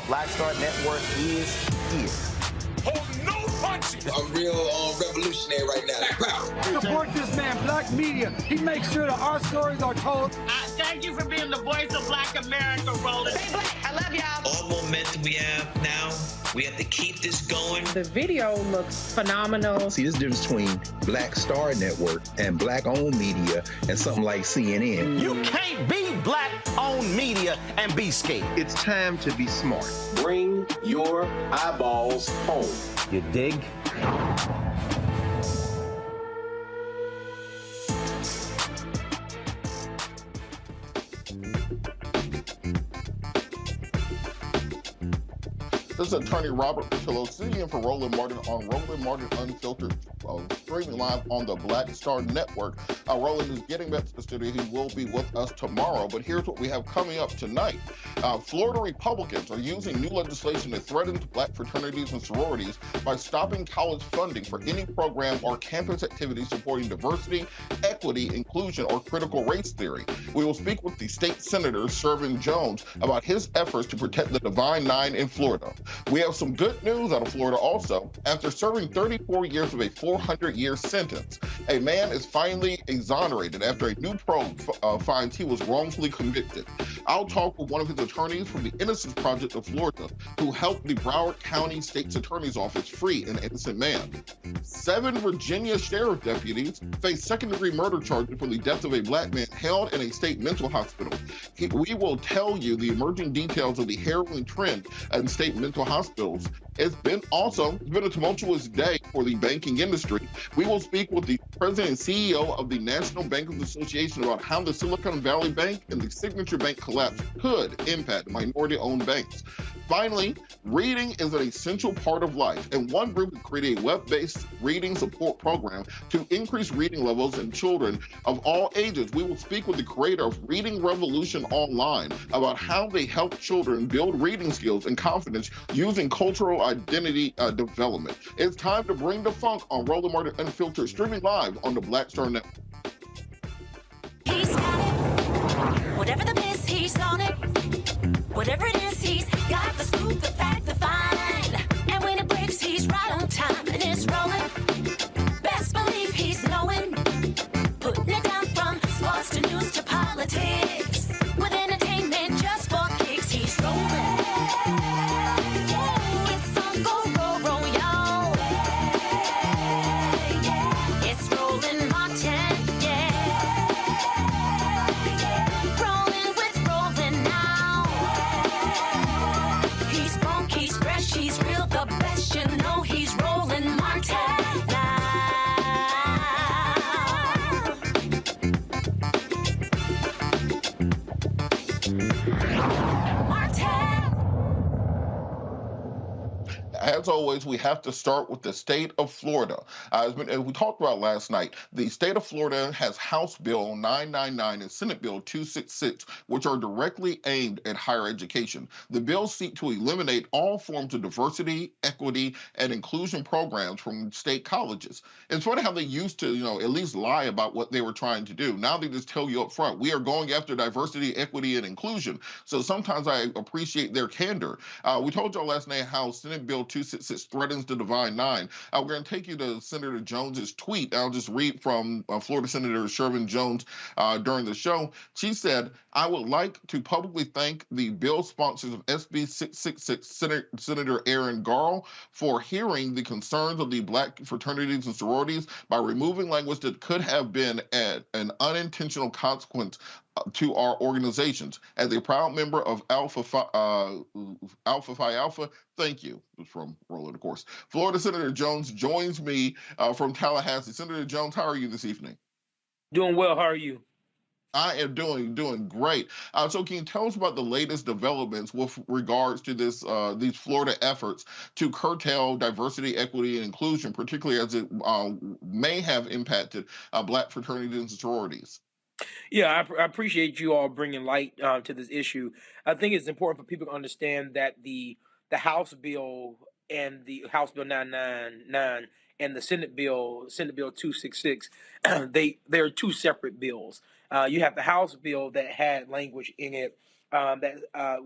Black Star Network is here. Hold no punches. I'm real revolutionary right now. Support this man, Black Media. He makes sure that our stories are told. Thank you for being the voice of Black America, Roland. Stay black. I love y'all. All momentum we have now, we have to keep this going. The video looks phenomenal. See, there's a difference between Black Star Network and Black-owned media and something like CNN. You can't be Black-owned media and be scared. It's time to be smart. Bring your eyeballs home. You dig? This is attorney Robert Patillo sitting in for Roland Martin on Roland Martin Unfiltered, streaming live on the Black Star Network. Roland is getting back to the studio. He will be with us tomorrow, but here's what we have coming up tonight. Florida Republicans are using new legislation that threatens black fraternities and sororities by stopping college funding for any program or campus activity supporting diversity, equity, inclusion, or critical race theory. We will speak with the State Senator Shevrin Jones about his efforts to protect the Divine Nine in Florida. We have some good news out of Florida also. After serving 34 years of a 400-year sentence, a man is finally exonerated after a new probe finds he was wrongfully convicted. I'll talk with one of his attorneys from the Innocence Project of Florida, who helped the Broward County State's Attorney's Office free an innocent man. 7 Virginia sheriff deputies face second-degree murder charges for the death of a black man held in a state mental hospital. We will tell you the emerging details of the harrowing trend in state mental hospitals. It's been a tumultuous day for the banking industry. We will speak with the president and CEO of the National Bankers Association about how the Silicon Valley Bank and the Signature Bank collapse could impact minority-owned banks. Finally, reading is an essential part of life, and one group has created a web-based reading support program to increase reading levels in children of all ages. We will speak with the creator of Reading Revolution Online about how they help children build reading skills and confidence using cultural identity development. It's time to bring the funk on Roland Martin Unfiltered, streaming live on the Black Star Network. He's got it. Whatever the miss, he's on it. Whatever it is, he's got the scoop, the fact, the find. And when it breaks, he's right on time and it's rolling. Best believe he's knowing. Putting it down from sports to news to politics. With entertainment just for kicks, he's rolling. It's on go, roll, y'all. It's Roland Martin, rolling with Roland now. He's funk, he's fresh, he's real, the best, you know he's Roland Martin now. As always, we have to start with the state of Florida. As we talked about last night, the state of Florida has House Bill 999 and Senate Bill 266, which are directly aimed at higher education. The bills seek to eliminate all forms of diversity, equity, and inclusion programs from state colleges. It's funny how they used to, at least lie about what they were trying to do. Now they just tell you up front, we are going after diversity, equity, and inclusion. So sometimes I appreciate their candor. We told y'all last night how Senate Bill 266 threatens the Divine Nine. We're going to take you to Senator Jones's tweet. I'll just read from Florida Senator Shevrin Jones during the show. She said, I would like to publicly thank the bill sponsors of SB 666, Senator Aaron Garl, for hearing the concerns of the black fraternities and sororities by removing language that could have been an unintentional consequence to our organizations. As a proud member of Alpha Phi Alpha, thank you. From Roland, of course. Florida Senator Jones joins me from Tallahassee. Senator Jones, how are you this evening? Doing well. How are you? I am doing great. So can you tell us about the latest developments with regards to these Florida efforts to curtail diversity, equity, and inclusion, particularly as it may have impacted black fraternities and sororities? Yeah, I appreciate you all bringing light to this issue. I think it's important for people to understand that the House bill and the House Bill 999 and the Senate Bill 266, they're two separate bills. You have the House bill that had language in it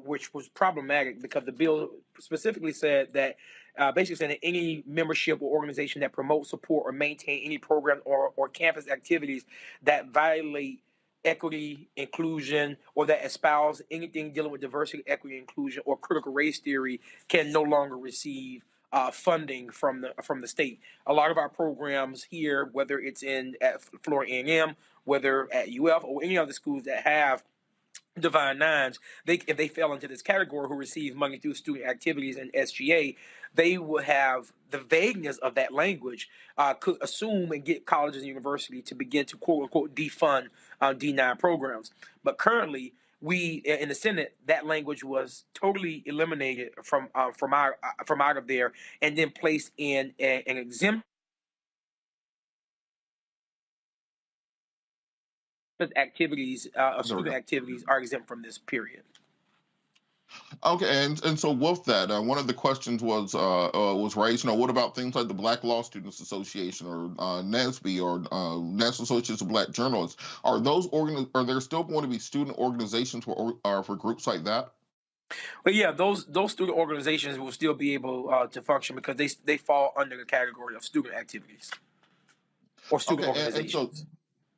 which was problematic because the bill specifically said that basically saying that any membership or organization that promotes, support, or maintain any program or campus activities that violate equity, inclusion, or that espouse anything dealing with diversity, equity, inclusion, or critical race theory can no longer receive funding from the state. A lot of our programs here, whether it's at Florida A&M, whether at UF, or any other schools that have Divine Nines, if they fell into this category who receive money through student activities and SGA, they will have the vagueness of that language could assume and get colleges and universities to begin to quote unquote defund D9 programs. But currently, we in the Senate, that language was totally eliminated from out of there, and then placed in an exempt activities of There we student go. activities are exempt from this period. Okay, and so with that, one of the questions was raised. What about things like the Black Law Students Association or NASB or National Association of Black Journalists? Are there still going to be student organizations for groups like that? But yeah, those student organizations will still be able to function because they fall under the category of student activities or student Okay, and so organizations.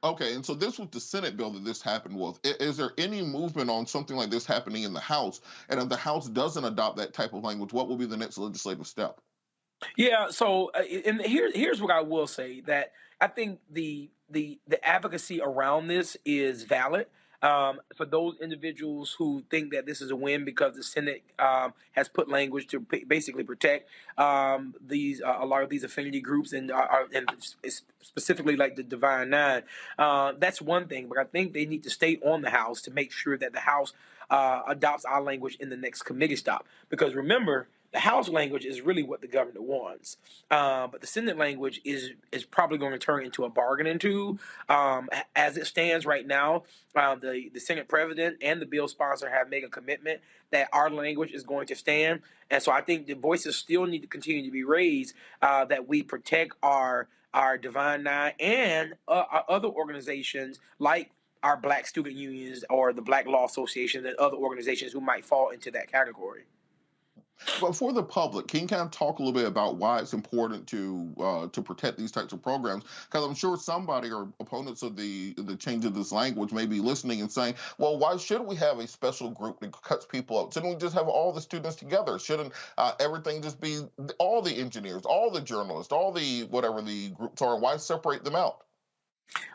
Okay, and so this was the Senate bill that this happened with. Is there any movement on something like this happening in the House? And if the House doesn't adopt that type of language, what will be the next legislative step? Yeah. So, and here's what I will say, that I think the advocacy around this is valid. For those individuals who think that this is a win because the Senate has put language to basically protect these a lot of these affinity groups and specifically like the Divine Nine, that's one thing. But I think they need to stay on the House to make sure that the House adopts our language in the next committee stop. Because remember, the House language is really what the governor wants, but the Senate language is probably going to turn into a bargaining tool. As it stands right now, the Senate president and the bill sponsor have made a commitment that our language is going to stand, and so I think the voices still need to continue to be raised, that we protect our Divine Nine and our other organizations like our Black student unions or the Black Law Association and other organizations who might fall into that category. But for the public, can you kind of talk a little bit about why it's important to protect these types of programs? Because I'm sure somebody or opponents of the change of this language may be listening and saying, "Well, why should we have a special group that cuts people up? Shouldn't we just have all the students together? Shouldn't everything just be all the engineers, all the journalists, all the whatever the groups are? Why separate them out?"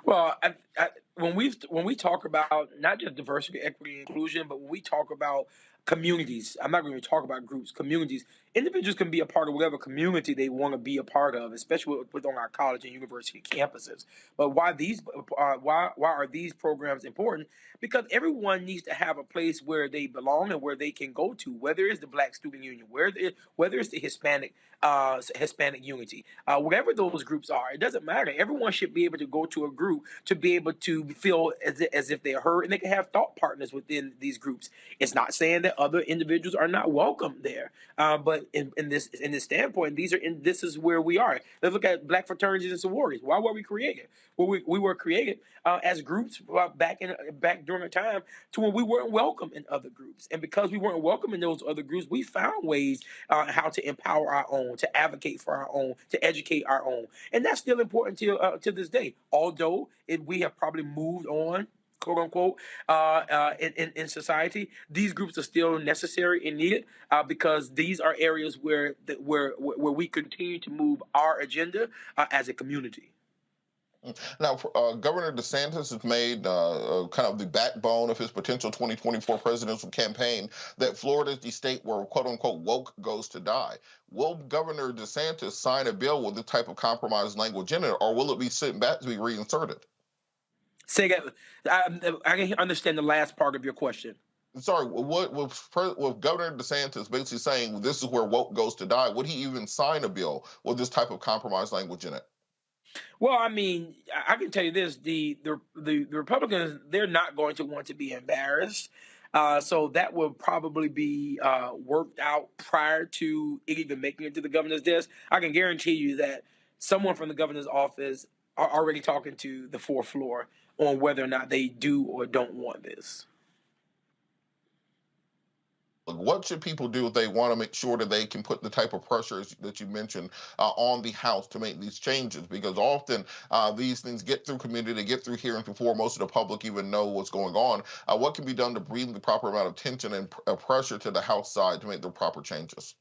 Well, when we talk about not just diversity, equity, and inclusion, but when we talk about communities, I'm not going to talk about groups, communities. Individuals can be a part of whatever community they want to be a part of, especially on our college and university campuses. But why are these programs important? Because everyone needs to have a place where they belong and where they can go to, whether it's the Black Student Union, whether it's the Hispanic unity, whatever those groups are, it doesn't matter. Everyone should be able to go to a group to be able to feel as if they're heard, and they can have thought partners within these groups. It's not saying that other individuals are not welcome there, but in this standpoint, this is where we are. Let's look at Black fraternities and sororities. Why were we created? Well, we were created as groups back during a time to when we weren't welcome in other groups, and because we weren't welcome in those other groups, we found ways how to empower our own, to advocate for our own, to educate our own, and that's still important to this day. Although we have probably moved on, quote unquote, in society, these groups are still necessary and needed, because these are areas where we continue to move our agenda as a community. Now, Governor DeSantis has made kind of the backbone of his potential 2024 presidential campaign that Florida is the state where, quote unquote, woke goes to die. Will Governor DeSantis sign a bill with the type of compromise language in it, or will it be sent back to be reinserted? Say that. I can understand the last part of your question. Sorry, with Governor DeSantis basically saying this is where woke goes to die, would he even sign a bill with this type of compromise language in it? Well, I mean, I can tell you this: the Republicans, they're not going to want to be embarrassed, so that will probably be worked out prior to it even making it to the governor's desk. I can guarantee you that someone from the governor's office are already talking to the fourth floor on whether or not they do or don't want this. What should people do if they want to make sure that they can put the type of pressures that you mentioned on the House to make these changes? Because often these things get through committee, they get through hearings before most of the public even know what's going on. What can be done to bring the proper amount of tension and pressure to the House side to make the proper changes?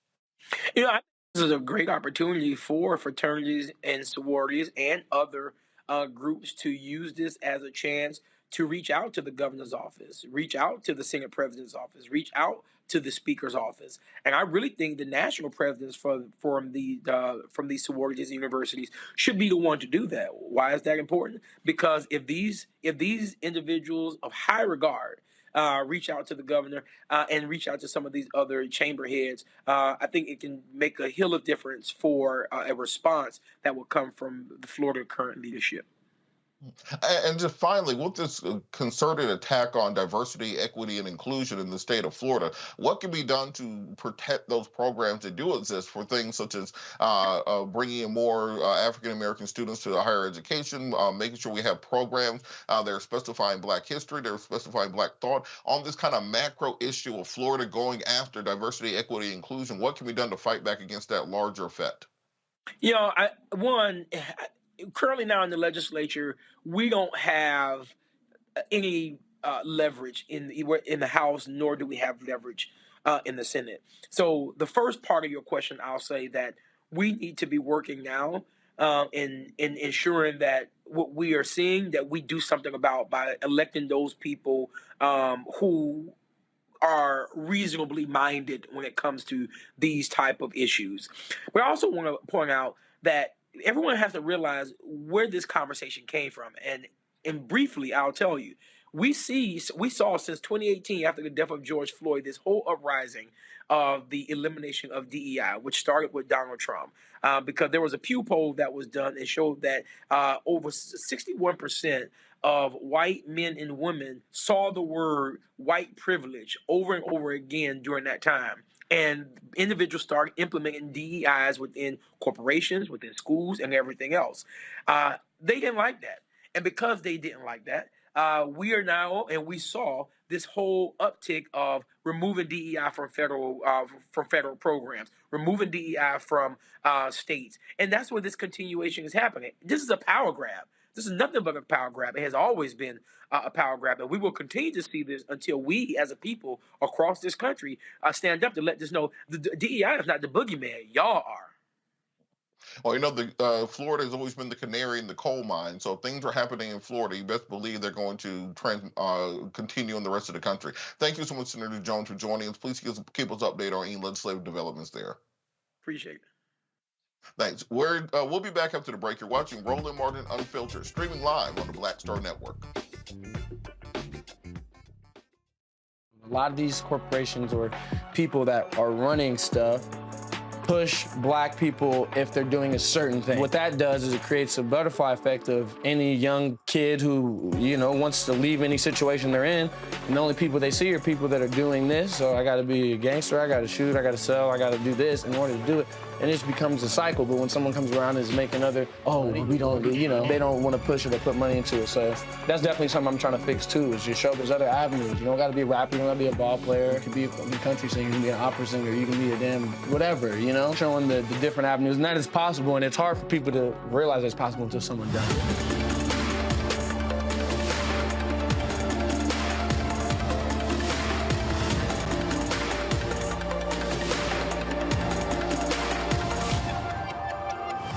I think this is a great opportunity for fraternities and sororities and other groups to use this as a chance to reach out to the governor's office, reach out to the Senate president's office, reach out to the speaker's office. And I really think the national presidents from these sororities and universities should be the one to do that. Why is that important? Because if these individuals of high regard reach out to the governor, and reach out to some of these other chamber heads. I think it can make a hill of difference for a response that will come from the Florida current leadership. And just finally, with this concerted attack on diversity, equity, and inclusion in the state of Florida, what can be done to protect those programs that do exist for things such as bringing in more African American students to higher education, making sure we have programs that are specifying Black history, they're specifying Black thought on this kind of macro issue of Florida going after diversity, equity, and inclusion? What can be done to fight back against that larger effect? You know, currently now in the legislature, we don't have any leverage in the House, nor do we have leverage in the Senate. So the first part of your question, I'll say that we need to be working now in ensuring that what we are seeing, that we do something about by electing those people who are reasonably minded when it comes to these type of issues. But I also want to point out that everyone has to realize where this conversation came from. And briefly, I'll tell you, we saw since 2018, after the death of George Floyd, this whole uprising of the elimination of DEI, which started with Donald Trump, because there was a Pew poll that was done and showed that over 61% of white men and women saw the word white privilege over and over again during that time. And individuals started implementing DEIs within corporations, within schools, and everything else. They didn't like that. And because they didn't like that, we are now, and we saw this whole uptick of removing DEI from federal programs, removing DEI from states. And that's where this continuation is happening. This is a power grab. This is nothing but a power grab. It has always been a power grab, and we will continue to see this until we, as a people across this country, stand up to let this know the DEI is not the boogeyman. Y'all are. Well, you know, Florida has always been the canary in the coal mine. So if things are happening in Florida, you best believe they're going to continue in the rest of the country. Thank you so much, Senator Jones, for joining us. Please keep us updated on any legislative developments there. Appreciate it. Thanks. We'll be back after the break. You're watching Roland Martin Unfiltered, streaming live on the Black Star Network. A lot of these corporations or people that are running stuff push Black people if they're doing a certain thing. What that does is it creates a butterfly effect of any young kid who, wants to leave any situation they're in, and the only people they see are people that are doing this. So I gotta be a gangster, I gotta shoot, I gotta sell, I gotta do this in order to do it. And it just becomes a cycle. But when someone comes around and is making we don't, they don't want to push it or put money into it. So that's definitely something I'm trying to fix too, is just show there's other avenues. You don't gotta be a rapper, you don't gotta be a ball player. You can be a country singer, you can be an opera singer, you can be a damn whatever, showing the different avenues. And that is possible, and it's hard for people to realize it's possible until someone does it.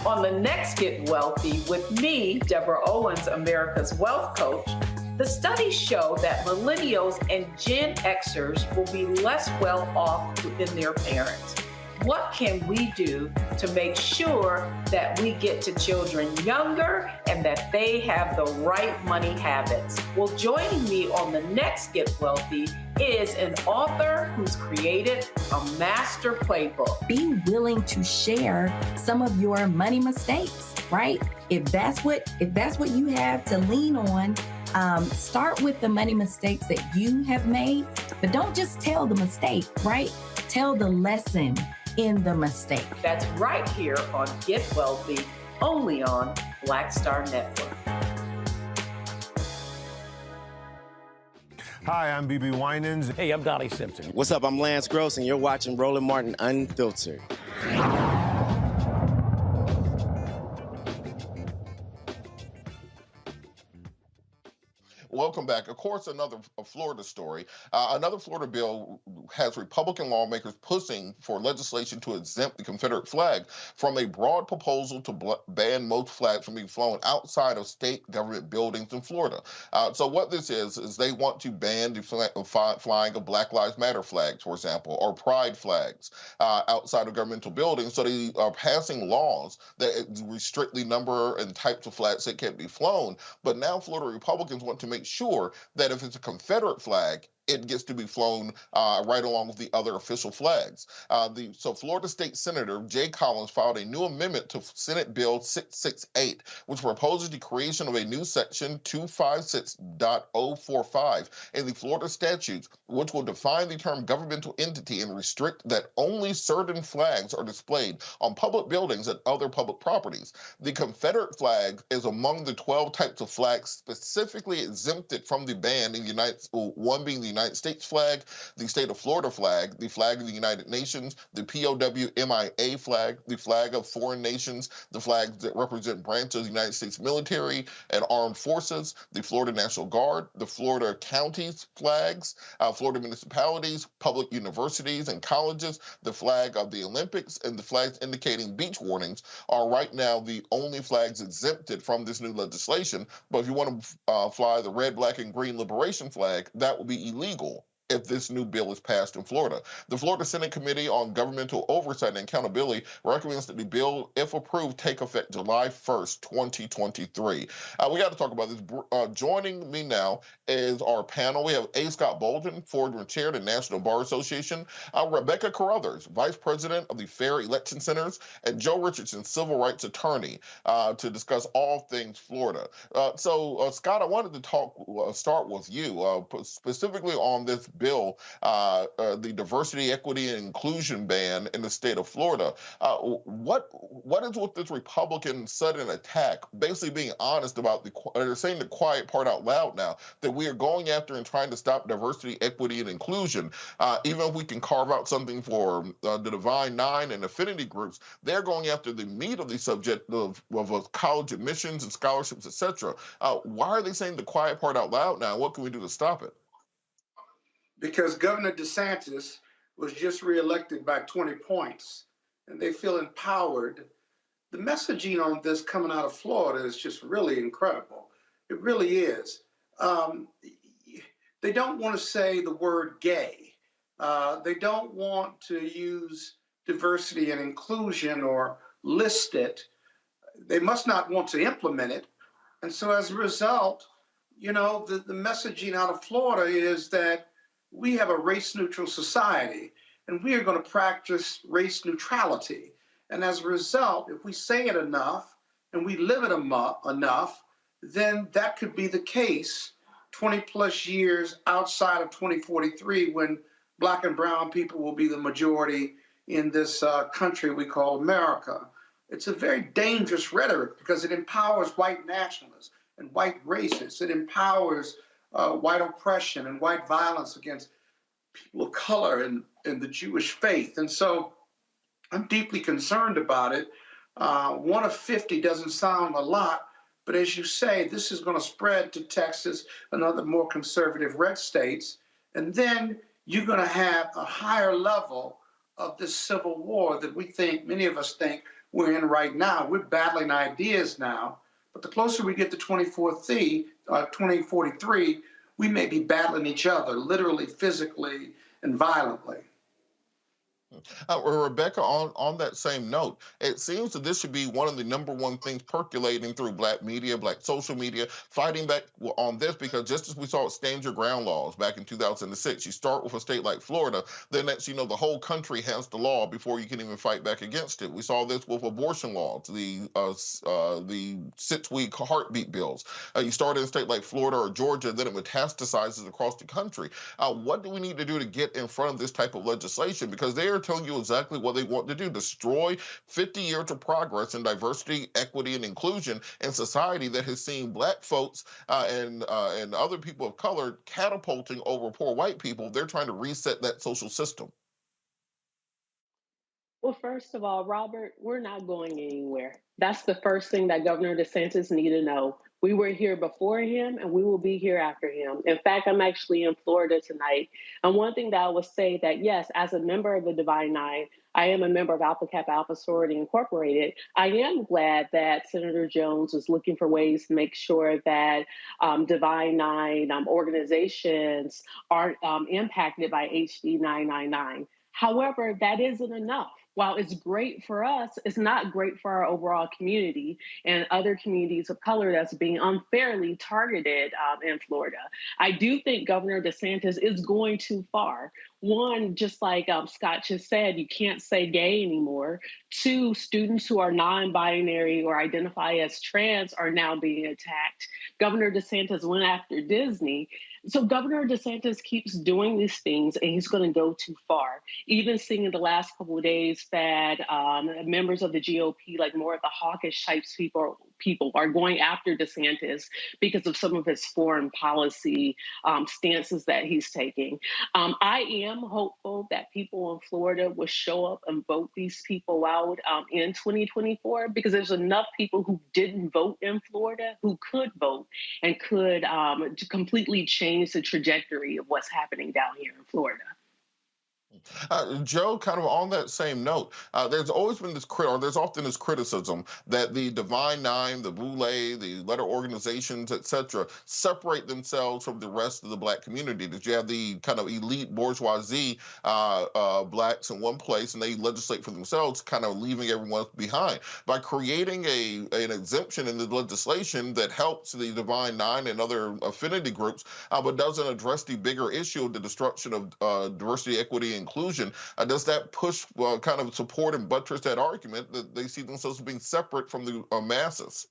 On the next Get Wealthy with me, Deborah Owens, America's Wealth Coach, the studies show that millennials and Gen Xers will be less well off than their parents. What can we do to make sure that we get to children younger and that they have the right money habits? Well, joining me on the next Get Wealthy is an author who's created a master playbook. Be willing to share some of your money mistakes, right? If that's what you have to lean on, start with the money mistakes that you have made, but don't just tell the mistake, right? Tell the lesson in the mistake. That's right here on Get Wealthy, only on Black Star Network. Hi, I'm BB Winans. Hey, I'm Donnie Simpson. What's up? I'm Lance Gross, and you're watching Roland Martin Unfiltered. Welcome back. Of course, another Florida story. Another Florida bill has Republican lawmakers pushing for legislation to exempt the Confederate flag from a broad proposal to ban most flags from being flown outside of state government buildings in Florida. So what this is they want to ban the flying of Black Lives Matter flags, for example, or pride flags outside of governmental buildings. So they are passing laws that restrict the number and types of flags that can be flown. But now Florida Republicans want to make sure that if it's a Confederate flag, it gets to be flown right along with the other official flags. So Florida State Senator Jay Collins filed a new amendment to Senate Bill 668, which proposes the creation of a new section 256.045 in the Florida statutes, which will define the term governmental entity and restrict that only certain flags are displayed on public buildings and other public properties. The Confederate flag is among the 12 types of flags specifically exempted from the ban in the one being the United States flag, the state of Florida flag, the flag of the United Nations, the POW/MIA flag, the flag of foreign nations, the flags that represent branches of the United States military and armed forces, the Florida National Guard, the Florida counties flags, Florida municipalities, public universities and colleges, the flag of the Olympics, and the flags indicating beach warnings are right now the only flags exempted from this new legislation. But if you want to fly the red, black, and green liberation flag, that will be illegal if this new bill is passed in Florida. The Florida Senate Committee on Governmental Oversight and Accountability recommends that the bill, if approved, take effect July 1st, 2023. We got to talk about this. Joining me now is our panel. We have A. Scott Bolden, former chair of the National Bar Association, Rebecca Carruthers, vice president of the Fair Election Centers, and Joe Richardson, civil rights attorney, to discuss all things Florida. Scott, I wanted to start with you, specifically on this bill, the diversity, equity, and inclusion ban in the state of Florida. What is with this Republican sudden attack, basically being honest about they're saying the quiet part out loud now, that we are going after and trying to stop diversity, equity, and inclusion. Even if we can carve out something for the Divine Nine and affinity groups, they're going after the meat of the subject of college admissions and scholarships, etc. Why are they saying the quiet part out loud now? What can we do to stop it? Because Governor DeSantis was just reelected by 20 points, and they feel empowered. The messaging on this coming out of Florida is just really incredible. It really is. They don't want to say the word gay. They don't want to use diversity and inclusion or list it. They must not want to implement it. And so as a result, the messaging out of Florida is that we have a race-neutral society, and we are going to practice race neutrality. And as a result, if we say it enough and we live it enough, then that could be the case 20 plus years outside of 2043, when Black and brown people will be the majority in this country we call America. It's a very dangerous rhetoric because it empowers white nationalists and white racists. It empowers white oppression and white violence against people of color and the Jewish faith. And so I'm deeply concerned about it. 1 of 50 doesn't sound a lot, but as you say, this is going to spread to Texas and other more conservative red states. And then you're going to have a higher level of this civil war that many of us think we're in right now. We're battling ideas now. But the closer we get to 2043, we may be battling each other, literally, physically, and violently. Rebecca, on that same note, it seems that this should be one of the number one things percolating through Black media, Black social media, fighting back on this, because just as we saw with Stand Your Ground laws back in 2006, you start with a state like Florida, then next the whole country has the law before you can even fight back against it. We saw this with abortion laws, the 6-week heartbeat bills. You start in a state like Florida or Georgia, then it metastasizes across the country. What do we need to do to get in front of this type of legislation? Because they are telling you exactly what they want to do: destroy 50 years of progress in diversity, equity, and inclusion in society that has seen Black folks and other people of color catapulting over poor white people. They're trying to reset that social system. Well, first of all, Robert, we're not going anywhere. That's the first thing that Governor DeSantis needs to know. We were here before him, and we will be here after him. In fact, I'm actually in Florida tonight. And one thing that I will say that, yes, as a member of the Divine Nine, I am a member of Alpha Kappa Alpha Sorority Incorporated. I am glad that Senator Jones is looking for ways to make sure that Divine Nine organizations aren't impacted by HD 999. However, that isn't enough. while it's great for us, it's not great for our overall community and other communities of color that's being unfairly targeted in Florida. I do think Governor DeSantis is going too far. One, just like Scott just said, you can't say gay anymore. Two, students who are non-binary or identify as trans are now being attacked. Governor DeSantis went after Disney. So Governor DeSantis keeps doing these things, and he's going to go too far. Even seeing in the last couple of days that members of the GOP, like more of the hawkish types people are going after DeSantis because of some of his foreign policy stances that he's taking. I am hopeful that people in Florida will show up and vote these people out in 2024, because there's enough people who didn't vote in Florida who could vote and could completely change the trajectory of what's happening down here in Florida. Joe, kind of on that same note, there's always been this there's often this criticism that the Divine Nine, the Boule, the letter organizations, etc., separate themselves from the rest of the Black community. That you have the kind of elite bourgeoisie Blacks in one place, and they legislate for themselves, kind of leaving everyone behind. By creating an exemption in the legislation that helps the Divine Nine and other affinity groups, but doesn't address the bigger issue of the destruction of diversity, equity, and inclusion, does that push kind of support and buttress that argument that they see themselves being separate from the masses?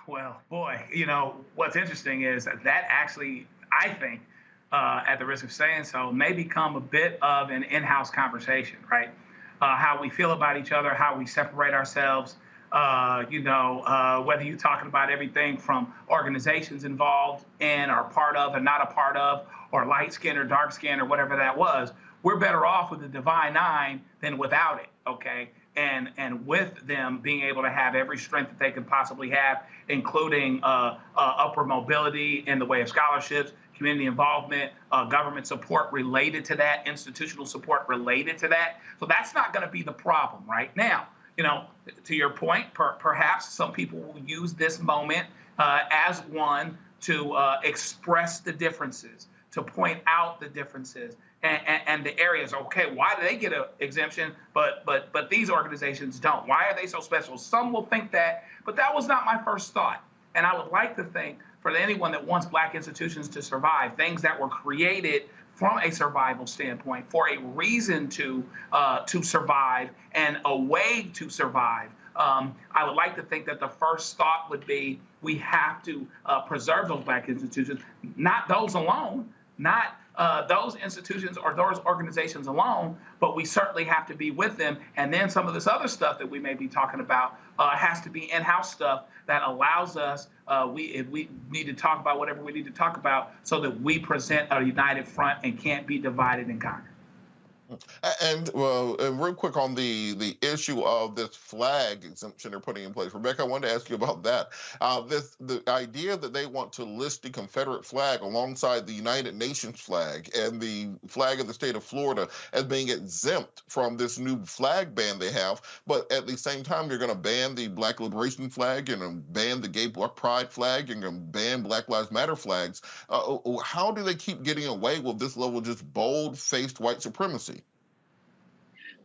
Well, boy, you know, what's interesting is that actually, I think, at the risk of saying so, may become a bit of an in-house conversation, right? How we feel about each other, how we separate ourselves, whether you're talking about everything from organizations involved in or part of and not a part of, or light skin or dark skin or whatever that was. We're better off with the Divine Nine than without it, okay? And with them being able to have every strength that they could possibly have, including upward mobility in the way of scholarships, community involvement, government support related to that, institutional support related to that. So that's not going to be the problem right now. You know, to your point, perhaps some people will use this moment as one to express the differences, to point out the differences and the areas. Okay, why do they get an exemption, but these organizations don't? Why are they so special? Some will think that, but that was not my first thought. And I would like to think for anyone that wants Black institutions to survive, things that were created from a survival standpoint for a reason to survive and a way to survive. I would like to think that the first thought would be we have to preserve those Black institutions, not those alone, not those institutions or those organizations alone, but we certainly have to be with them. And then some of this other stuff that we may be talking about has to be in-house stuff that allows us, if we need to talk about whatever we need to talk about, so that we present a united front and can't be divided and conquered. And real quick on the issue of this flag exemption they're putting in place, Rebecca, I wanted to ask you about that. The idea that they want to list the Confederate flag alongside the United Nations flag and the flag of the state of Florida as being exempt from this new flag ban they have, but at the same time you're going to ban the Black Liberation flag and ban the Gay Black Pride flag and ban Black Lives Matter flags. How do they keep getting away with this level of just bold-faced white supremacy?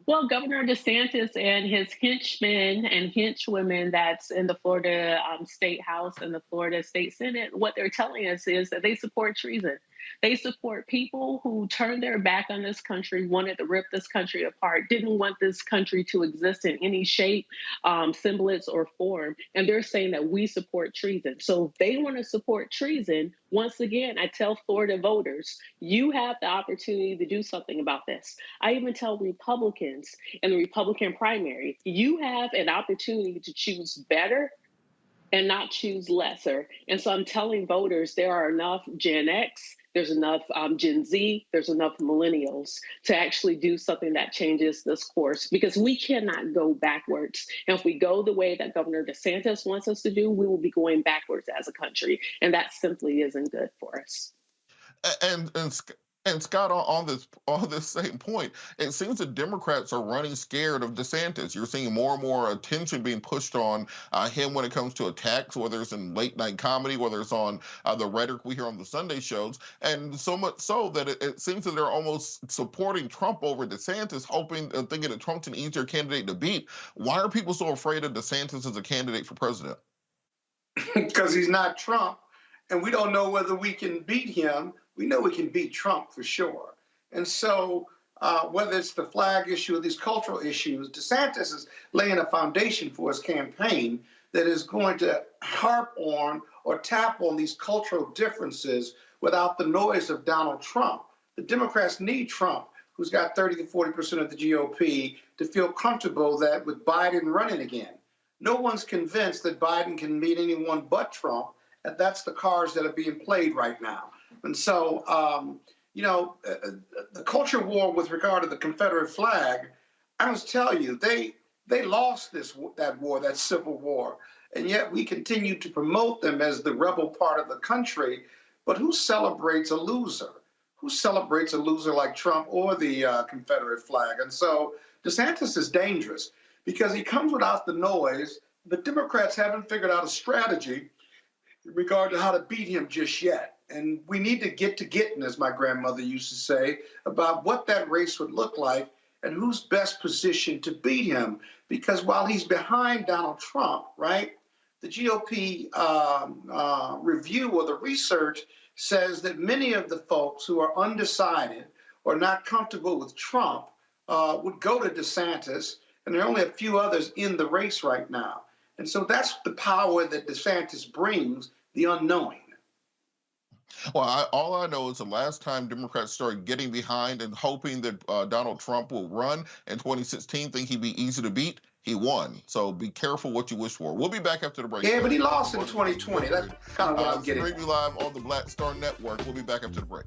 Well, Governor DeSantis and his henchmen and henchwomen that's in the Florida State House and the Florida State Senate, what they're telling us is that they support treason. They support people who turned their back on this country, wanted to rip this country apart, didn't want this country to exist in any shape, semblance, or form. And they're saying that we support treason. So if they want to support treason, once again, I tell Florida voters, you have the opportunity to do something about this. I even tell Republicans in the Republican primary, you have an opportunity to choose better and not choose lesser. And so I'm telling voters there are enough Gen X, there's enough Gen Z, there's enough millennials to actually do something that changes this course, because we cannot go backwards. And if we go the way that Governor DeSantis wants us to do, we will be going backwards as a country. And that simply isn't good for us. And Scott, on this same point, it seems that Democrats are running scared of DeSantis. You're seeing more and more attention being pushed on him when it comes to attacks, whether it's in late night comedy, whether it's on the rhetoric we hear on the Sunday shows, and so much so that it seems that they're almost supporting Trump over DeSantis, thinking that Trump's an easier candidate to beat. Why are people so afraid of DeSantis as a candidate for president? Because he's not Trump, and we don't know whether we can beat him. We know we can beat Trump for sure. And so whether it's the flag issue or these cultural issues, DeSantis is laying a foundation for his campaign that is going to harp on or tap on these cultural differences without the noise of Donald Trump. The Democrats need Trump, who's got 30 to 40% of the GOP, to feel comfortable that with Biden running again. No one's convinced that Biden can beat anyone but Trump, and that's the cards that are being played right now. And so, the culture war with regard to the Confederate flag, I must tell you, they lost that war, that civil war, and yet we continue to promote them as the rebel part of the country. But who celebrates a loser? Who celebrates a loser like Trump or the Confederate flag? And so DeSantis is dangerous because he comes without the noise. The Democrats haven't figured out a strategy in regard to how to beat him just yet. And we need to get to getting, as my grandmother used to say, about what that race would look like and who's best positioned to beat him. Because while he's behind Donald Trump, right, the GOP review or the research says that many of the folks who are undecided or not comfortable with Trump would go to DeSantis, and there are only a few others in the race right now. And so that's the power that DeSantis brings, the unknowing. Well, all I know is the last time Democrats started getting behind and hoping that Donald Trump will run in 2016, think he'd be easy to beat, he won. So be careful what you wish for. We'll be back after the break. Yeah, but he lost in 2020. That's kind of what I'm getting. Streaming live on the Black Star Network. We'll be back after the break.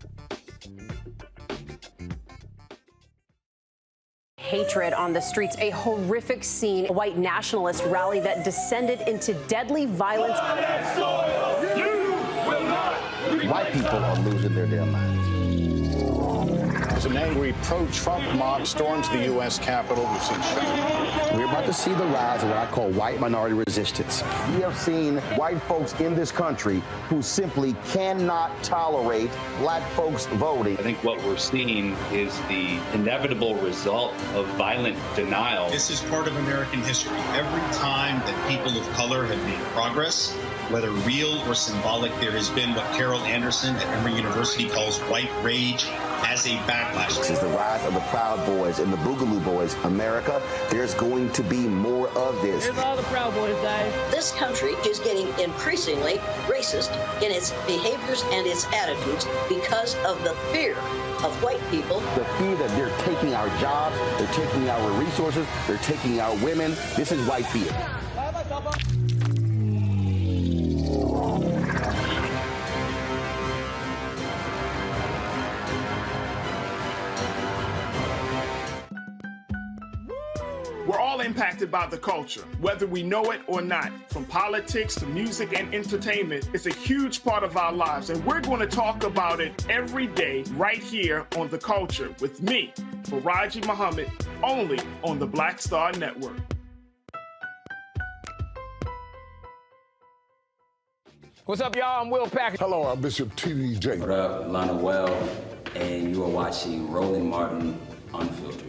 Hatred on the streets, a horrific scene, a white nationalist rally that descended into deadly violence. White people are losing their damn minds. As an angry pro-Trump mob storms the U.S. Capitol, we're about to see the rise of what I call white minority resistance. We have seen white folks in this country who simply cannot tolerate black folks voting. I think what we're seeing is the inevitable result of violent denial. This is part of American history. Every time that people of color have made progress, whether real or symbolic, there has been what Carol Anderson at Emory University calls white rage as a backlash. This is the rise of the Proud Boys and the Boogaloo Boys. America, there's going to be more of this. Here's all the Proud Boys, guys. This country is getting increasingly racist in its behaviors and its attitudes because of the fear of white people. The fear that they're taking our jobs, they're taking our resources, they're taking our women. This is white fear. We're all impacted by the culture, whether we know it or not. From politics to music and entertainment, it's a huge part of our lives, and we're going to talk about it every day right here on The Culture with me, Faraji Muhammad, only on the Black Star Network. What's up, y'all? I'm Will Packer. Hello, I'm Bishop TDJ. What up, Lana Well, and you are watching Roland Martin Unfiltered.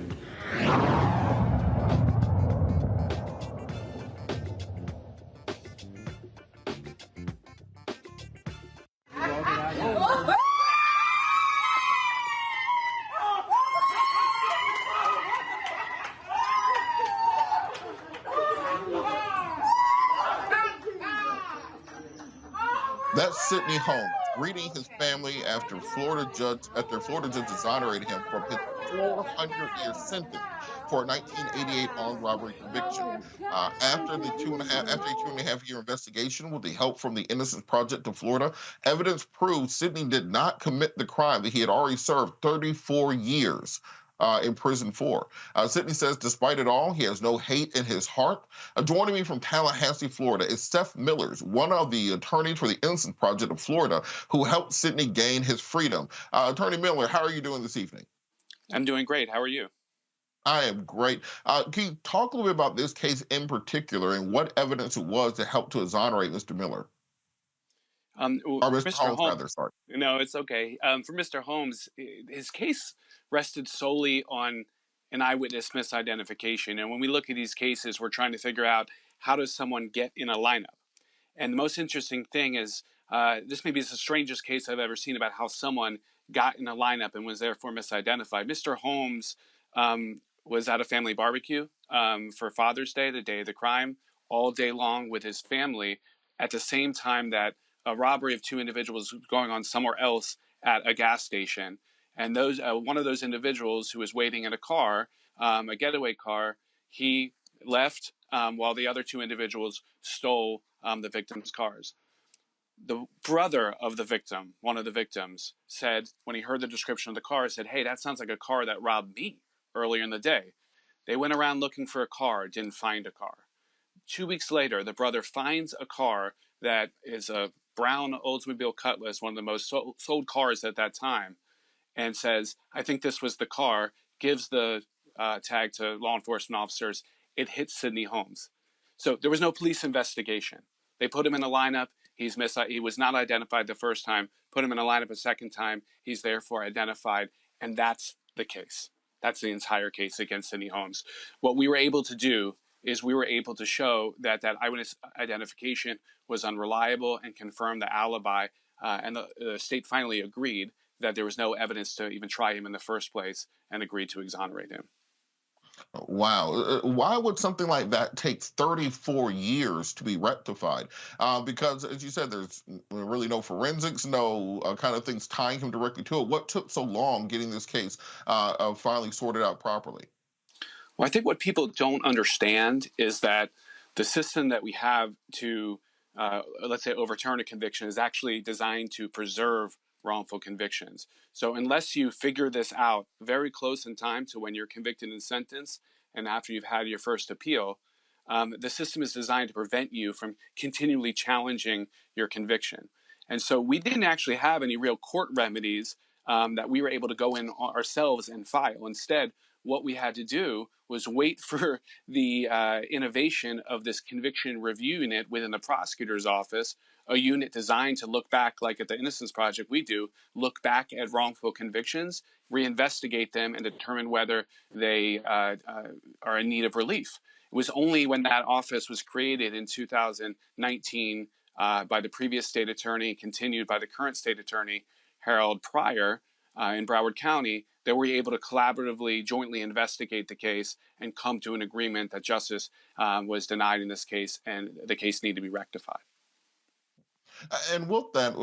That's Sidney Holmes greeting his family after Florida judge exonerated him from his 400-year sentence for a 1988 armed robbery conviction. After a 2.5-year investigation with the help from the Innocence Project of Florida, evidence proved Sidney did not commit the crime that he had already served 34 years in prison for. Sidney says, despite it all, he has no hate in his heart. Joining me from Tallahassee, Florida, is Seth Millers, one of the attorneys for the Innocence Project of Florida, who helped Sidney gain his freedom. Attorney Miller, how are you doing this evening? I'm doing great. How are you? I am great. Can you talk a little bit about this case in particular and what evidence it was that helped to exonerate Mr. Miller? Or Mr. Holmes, rather, sorry. No, it's okay. For Mr. Holmes, his case rested solely on an eyewitness misidentification. And when we look at these cases, we're trying to figure out how does someone get in a lineup. And the most interesting thing is this maybe is the strangest case I've ever seen about how someone got in a lineup and was therefore misidentified. Mr. Holmes was at a family barbecue for Father's Day, the day of the crime, all day long with his family at the same time that a robbery of two individuals was going on somewhere else at a gas station. And those one of those individuals who was waiting in a car, a getaway car, he left while the other two individuals stole the victim's cars. The brother of the victim, one of the victims, said when he heard the description of the car, said, "Hey, that sounds like a car that robbed me earlier in the day." They went around looking for a car, didn't find a car. 2 weeks later, the brother finds a car that is a brown Oldsmobile Cutlass, one of the most sold cars at that time, and says, "I think this was the car," gives the tag to law enforcement officers. It hits Sidney Holmes. So there was no police investigation. They put him in a lineup. He was not identified the first time. Put him in a lineup a second time. He's therefore identified. And that's the case. That's the entire case against Sidney Holmes. What we were able to do is we were able to show that eyewitness identification was unreliable and confirm the alibi. And the state finally agreed that there was no evidence to even try him in the first place and agreed to exonerate him. Wow. Why would something like that take 34 years to be rectified? Because, as you said, there's really no forensics, no kind of things tying him directly to it. What took so long getting this case finally sorted out properly? Well, I think what people don't understand is that the system that we have to, let's say, overturn a conviction is actually designed to preserve wrongful convictions. So unless you figure this out very close in time to when you're convicted and sentenced and after you've had your first appeal, the system is designed to prevent you from continually challenging your conviction. And so we didn't actually have any real court remedies that we were able to go in ourselves and file. Instead, what we had to do was wait for the innovation of this conviction review unit within the prosecutor's office, a unit designed to look back, like at the Innocence Project we do, look back at wrongful convictions, reinvestigate them, and determine whether they are in need of relief. It was only when that office was created in 2019 by the previous state attorney, continued by the current state attorney, Harold Pryor, in Broward County, that we're able to collaboratively, jointly investigate the case and come to an agreement that justice was denied in this case and the case needed to be rectified. And with that,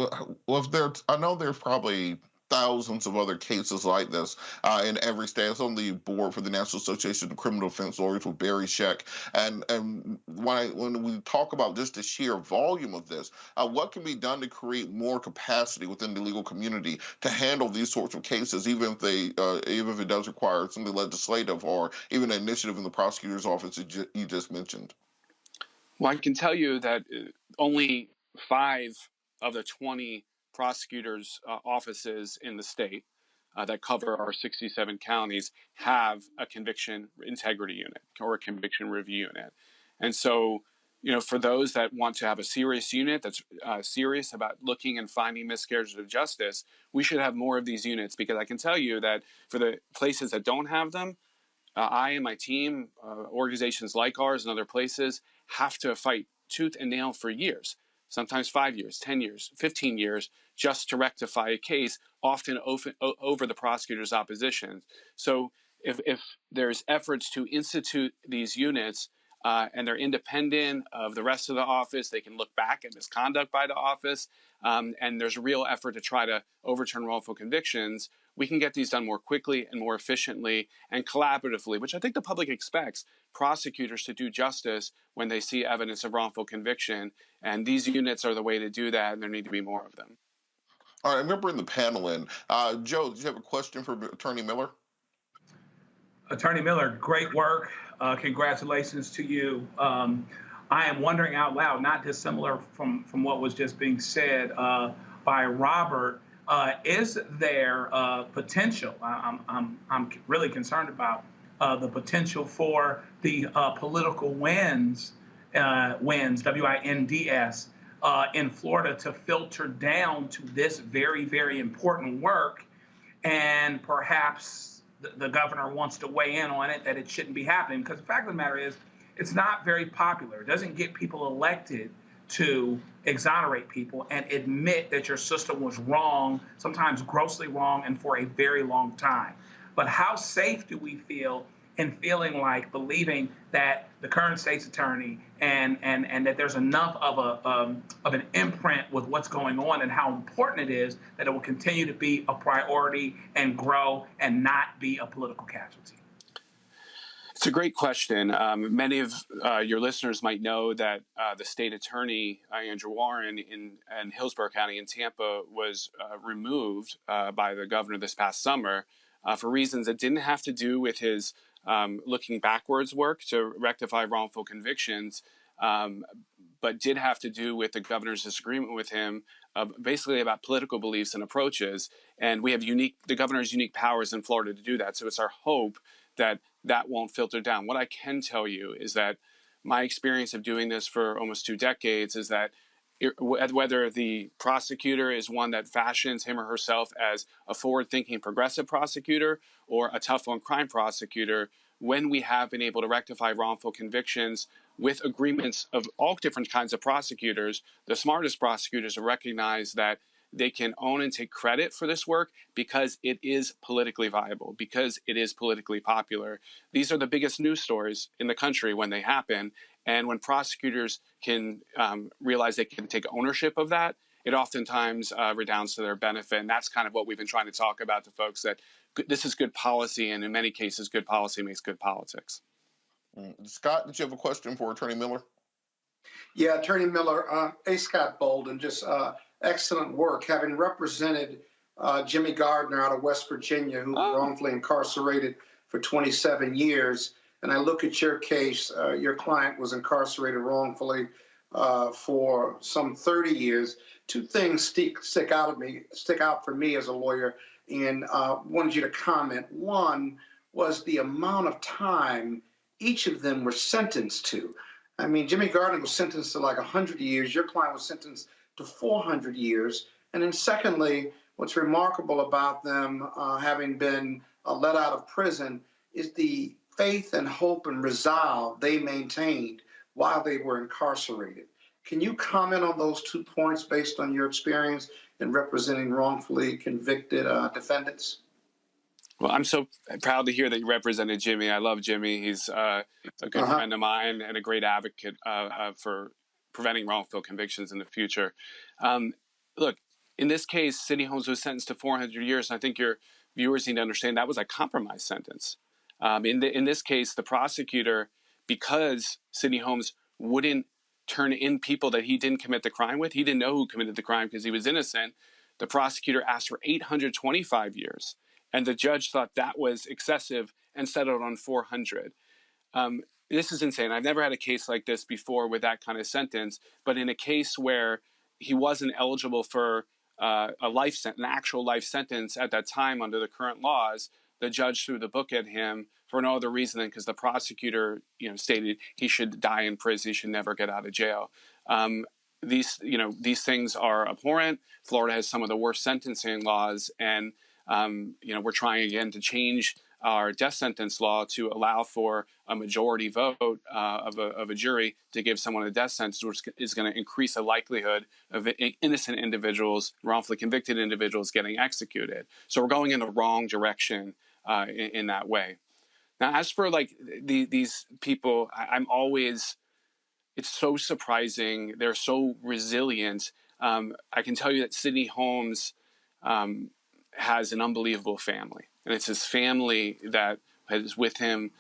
I know there's probably thousands of other cases like this in every state. I was on the board for the National Association of Criminal Defense Lawyers with Barry Scheck. And when we talk about just the sheer volume of this, what can be done to create more capacity within the legal community to handle these sorts of cases, even if it does require something legislative or even an initiative in the prosecutor's office that you just mentioned? Well, I can tell you that only 5 of the 20 prosecutors' offices in the state that cover our 67 counties have a conviction integrity unit or a conviction review unit. And so, for those that want to have a serious unit that's serious about looking and finding miscarriages of justice, we should have more of these units, because I can tell you that for the places that don't have them, I and my team, organizations like ours and other places, have to fight tooth and nail for years, sometimes 5 years, 10 years, 15 years, just to rectify a case, often over the prosecutor's opposition. So if there's efforts to institute these units and they're independent of the rest of the office, they can look back at misconduct by the office, and there's a real effort to try to overturn wrongful convictions, we can get these done more quickly and more efficiently and collaboratively, which I think the public expects prosecutors to do justice when they see evidence of wrongful conviction. And these units are the way to do that, and there need to be more of them. All right, I'm going to bring the panel in. Joe, did you have a question for Attorney Miller? Attorney Miller, great work. Congratulations to you. I am wondering out loud, not dissimilar from what was just being said by Robert, is there potential? I'm really concerned about the potential for the political wins, WINDS, in Florida to filter down to this very, very important work, and perhaps the governor wants to weigh in on it, that it shouldn't be happening. Because the fact of the matter is, it's not very popular. It doesn't get people elected to exonerate people and admit that your system was wrong, sometimes grossly wrong, and for a very long time. But how safe do we feel in feeling like believing that the current state's attorney and that there's enough of an imprint with what's going on and how important it is that it will continue to be a priority and grow and not be a political casualty? It's a great question. Many of your listeners might know that the state attorney, Andrew Warren, in Hillsborough County in Tampa, was removed by the governor this past summer for reasons that didn't have to do with his looking backwards work to rectify wrongful convictions, but did have to do with the governor's disagreement with him, basically about political beliefs and approaches. And we have the governor's unique powers in Florida to do that. So it's our hope that that won't filter down. What I can tell you is that my experience of doing this for almost 2 decades is that whether the prosecutor is one that fashions him or herself as a forward-thinking progressive prosecutor or a tough-on-crime prosecutor, when we have been able to rectify wrongful convictions with agreements of all different kinds of prosecutors, the smartest prosecutors will recognize that they can own and take credit for this work because it is politically viable, because it is politically popular. These are the biggest news stories in the country when they happen. And when prosecutors can realize they can take ownership of that, it oftentimes redounds to their benefit. And that's kind of what we've been trying to talk about to folks, that this is good policy. And in many cases, good policy makes good politics. Scott, did you have a question for Attorney Miller? Yeah, Attorney Miller, A. Scott Bolden, just excellent work, having represented Jimmy Gardner out of West Virginia, who was wrongfully incarcerated for 27 years. And I look at your case, your client was incarcerated wrongfully for some 30 years. 2 things stick out for me as a lawyer, and wanted you to comment. One was the amount of time each of them were sentenced to. I mean, Jimmy Gardner was sentenced to like 100 years. Your client was sentenced to 400 years. And then secondly, what's remarkable about them having been let out of prison is the faith and hope and resolve they maintained while they were incarcerated. Can you comment on those 2 points based on your experience in representing wrongfully convicted defendants? Well, I'm so proud to hear that you represented Jimmy. I love Jimmy. He's a good friend of mine and a great advocate for preventing wrongful convictions in the future. Look, in this case, City Homes was sentenced to 400 years. And I think your viewers need to understand that was a compromise sentence. In this case, the prosecutor, because City Homes wouldn't turn in people that he didn't commit the crime with, he didn't know who committed the crime because he was innocent, the prosecutor asked for 825 years. And the judge thought that was excessive and settled on 400. This is insane. I've never had a case like this before with that kind of sentence, but in a case where he wasn't eligible for an actual life sentence at that time under the current laws, the judge threw the book at him for no other reason than because the prosecutor, stated he should die in prison, he should never get out of jail. These things are abhorrent. Florida has some of the worst sentencing laws, and we're trying again to change our death sentence law to allow for a majority vote of a jury to give someone a death sentence, which is going to increase the likelihood of innocent individuals, wrongfully convicted individuals getting executed. So we're going in the wrong direction in that way. Now, as for these people, it's so surprising. They're so resilient. I can tell you that City Homes has an unbelievable family. And it's his family that is with him.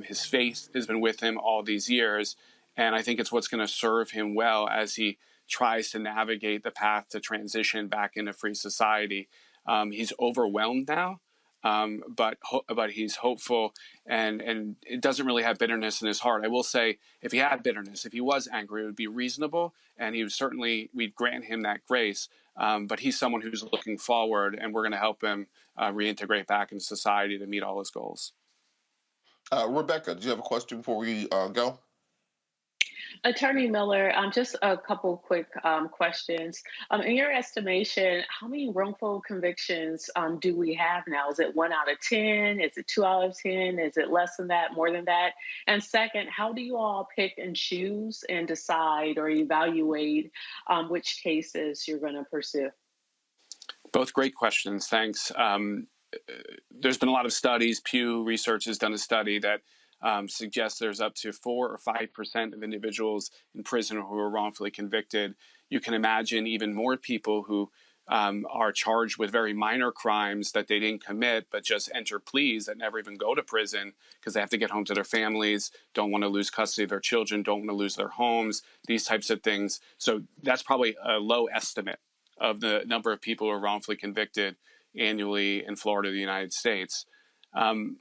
His faith has been with him all these years. And I think it's what's going to serve him well as he tries to navigate the path to transition back into free society. He's overwhelmed now but he's hopeful and it doesn't really have bitterness in his heart. I will say, if he had bitterness, if he was angry, it would be reasonable, and we'd grant him that grace. But he's someone who's looking forward, and we're going to help him reintegrate back into society to meet all his goals. Rebecca, do you have a question before we go? Attorney Miller, just a couple quick questions. In your estimation, how many wrongful convictions do we have now? Is it 1 out of 10? Is it 2 out of 10? Is it less than that, more than that? And second, how do you all pick and choose and decide or evaluate which cases you're going to pursue? Both great questions. Thanks. There's been a lot of studies. Pew Research has done a study that suggests there's up to 4 or 5% of individuals in prison who are wrongfully convicted. You can imagine even more people who are charged with very minor crimes that they didn't commit, but just enter pleas that never even go to prison because they have to get home to their families, don't want to lose custody of their children, don't want to lose their homes, these types of things. So that's probably a low estimate of the number of people who are wrongfully convicted annually in Florida, the United States. I'm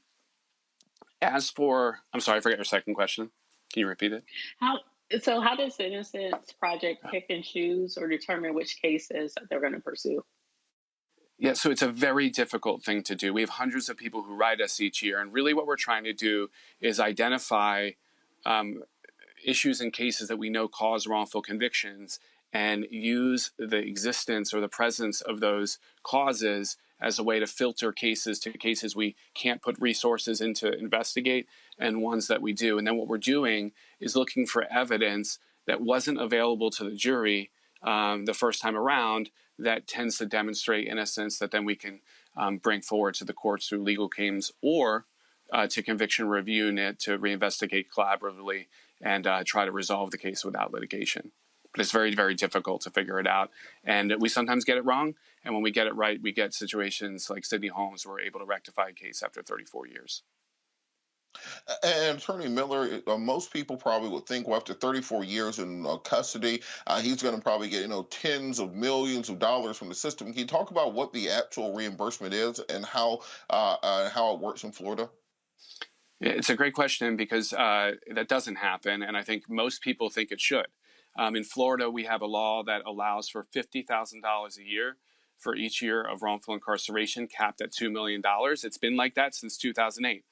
sorry, I forgot your second question. Can you repeat it? How does the Innocence Project pick and choose or determine which cases that they're going to pursue? Yeah, so it's a very difficult thing to do. We have hundreds of people who write us each year, and really what we're trying to do is identify issues and cases that we know cause wrongful convictions and use the existence or the presence of those causes as a way to filter cases to cases we can't put resources in to investigate and ones that we do. And then what we're doing is looking for evidence that wasn't available to the jury the first time around that tends to demonstrate innocence that then we can bring forward to the courts through legal claims or to conviction review unit to reinvestigate collaboratively and try to resolve the case without litigation. But it's very, very difficult to figure it out. And we sometimes get it wrong. And when we get it right, we get situations like Sidney Holmes where we're able to rectify a case after 34 years. And Attorney Miller, most people probably would think, well, after 34 years in custody, he's going to probably get, tens of millions of dollars from the system. Can you talk about what the actual reimbursement is and how it works in Florida? It's a great question because that doesn't happen. And I think most people think it should. In Florida, we have a law that allows for $50,000 a year for each year of wrongful incarceration, capped at $2 million. It's been like that since 2008.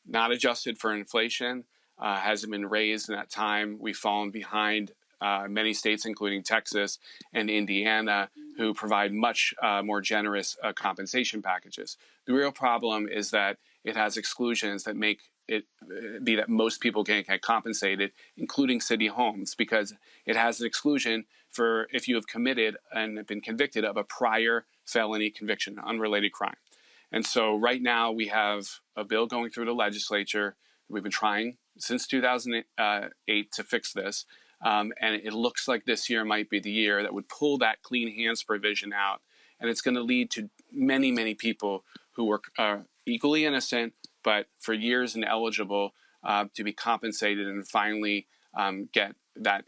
Not adjusted for inflation, hasn't been raised in that time. We've fallen behind many states, including Texas and Indiana, who provide much more generous compensation packages. The real problem is that it has exclusions that make it be that most people can't get compensated, including Sidney Holmes, because it has an exclusion for if you have committed and been convicted of a prior felony conviction, unrelated crime. And so right now we have a bill going through the legislature. We've been trying since 2008 to fix this. And it looks like this year might be the year that would pull that clean hands provision out. And it's going to lead to many, many people who were equally innocent, but for years ineligible to be compensated and finally get that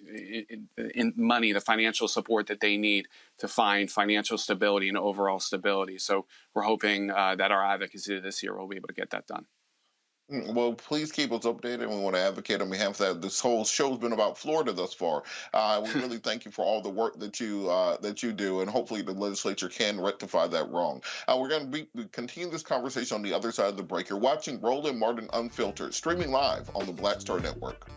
money, the financial support that they need to find financial stability and overall stability. So we're hoping that our advocacy this year will be able to get that done. Well, please keep us updated. We want to advocate on behalf of that. This whole show's been about Florida thus far. We really thank you for all the work that you do, and hopefully the legislature can rectify that wrong. We're going to continue this conversation on the other side of the break. You're watching Roland Martin Unfiltered, streaming live on the Black Star Network.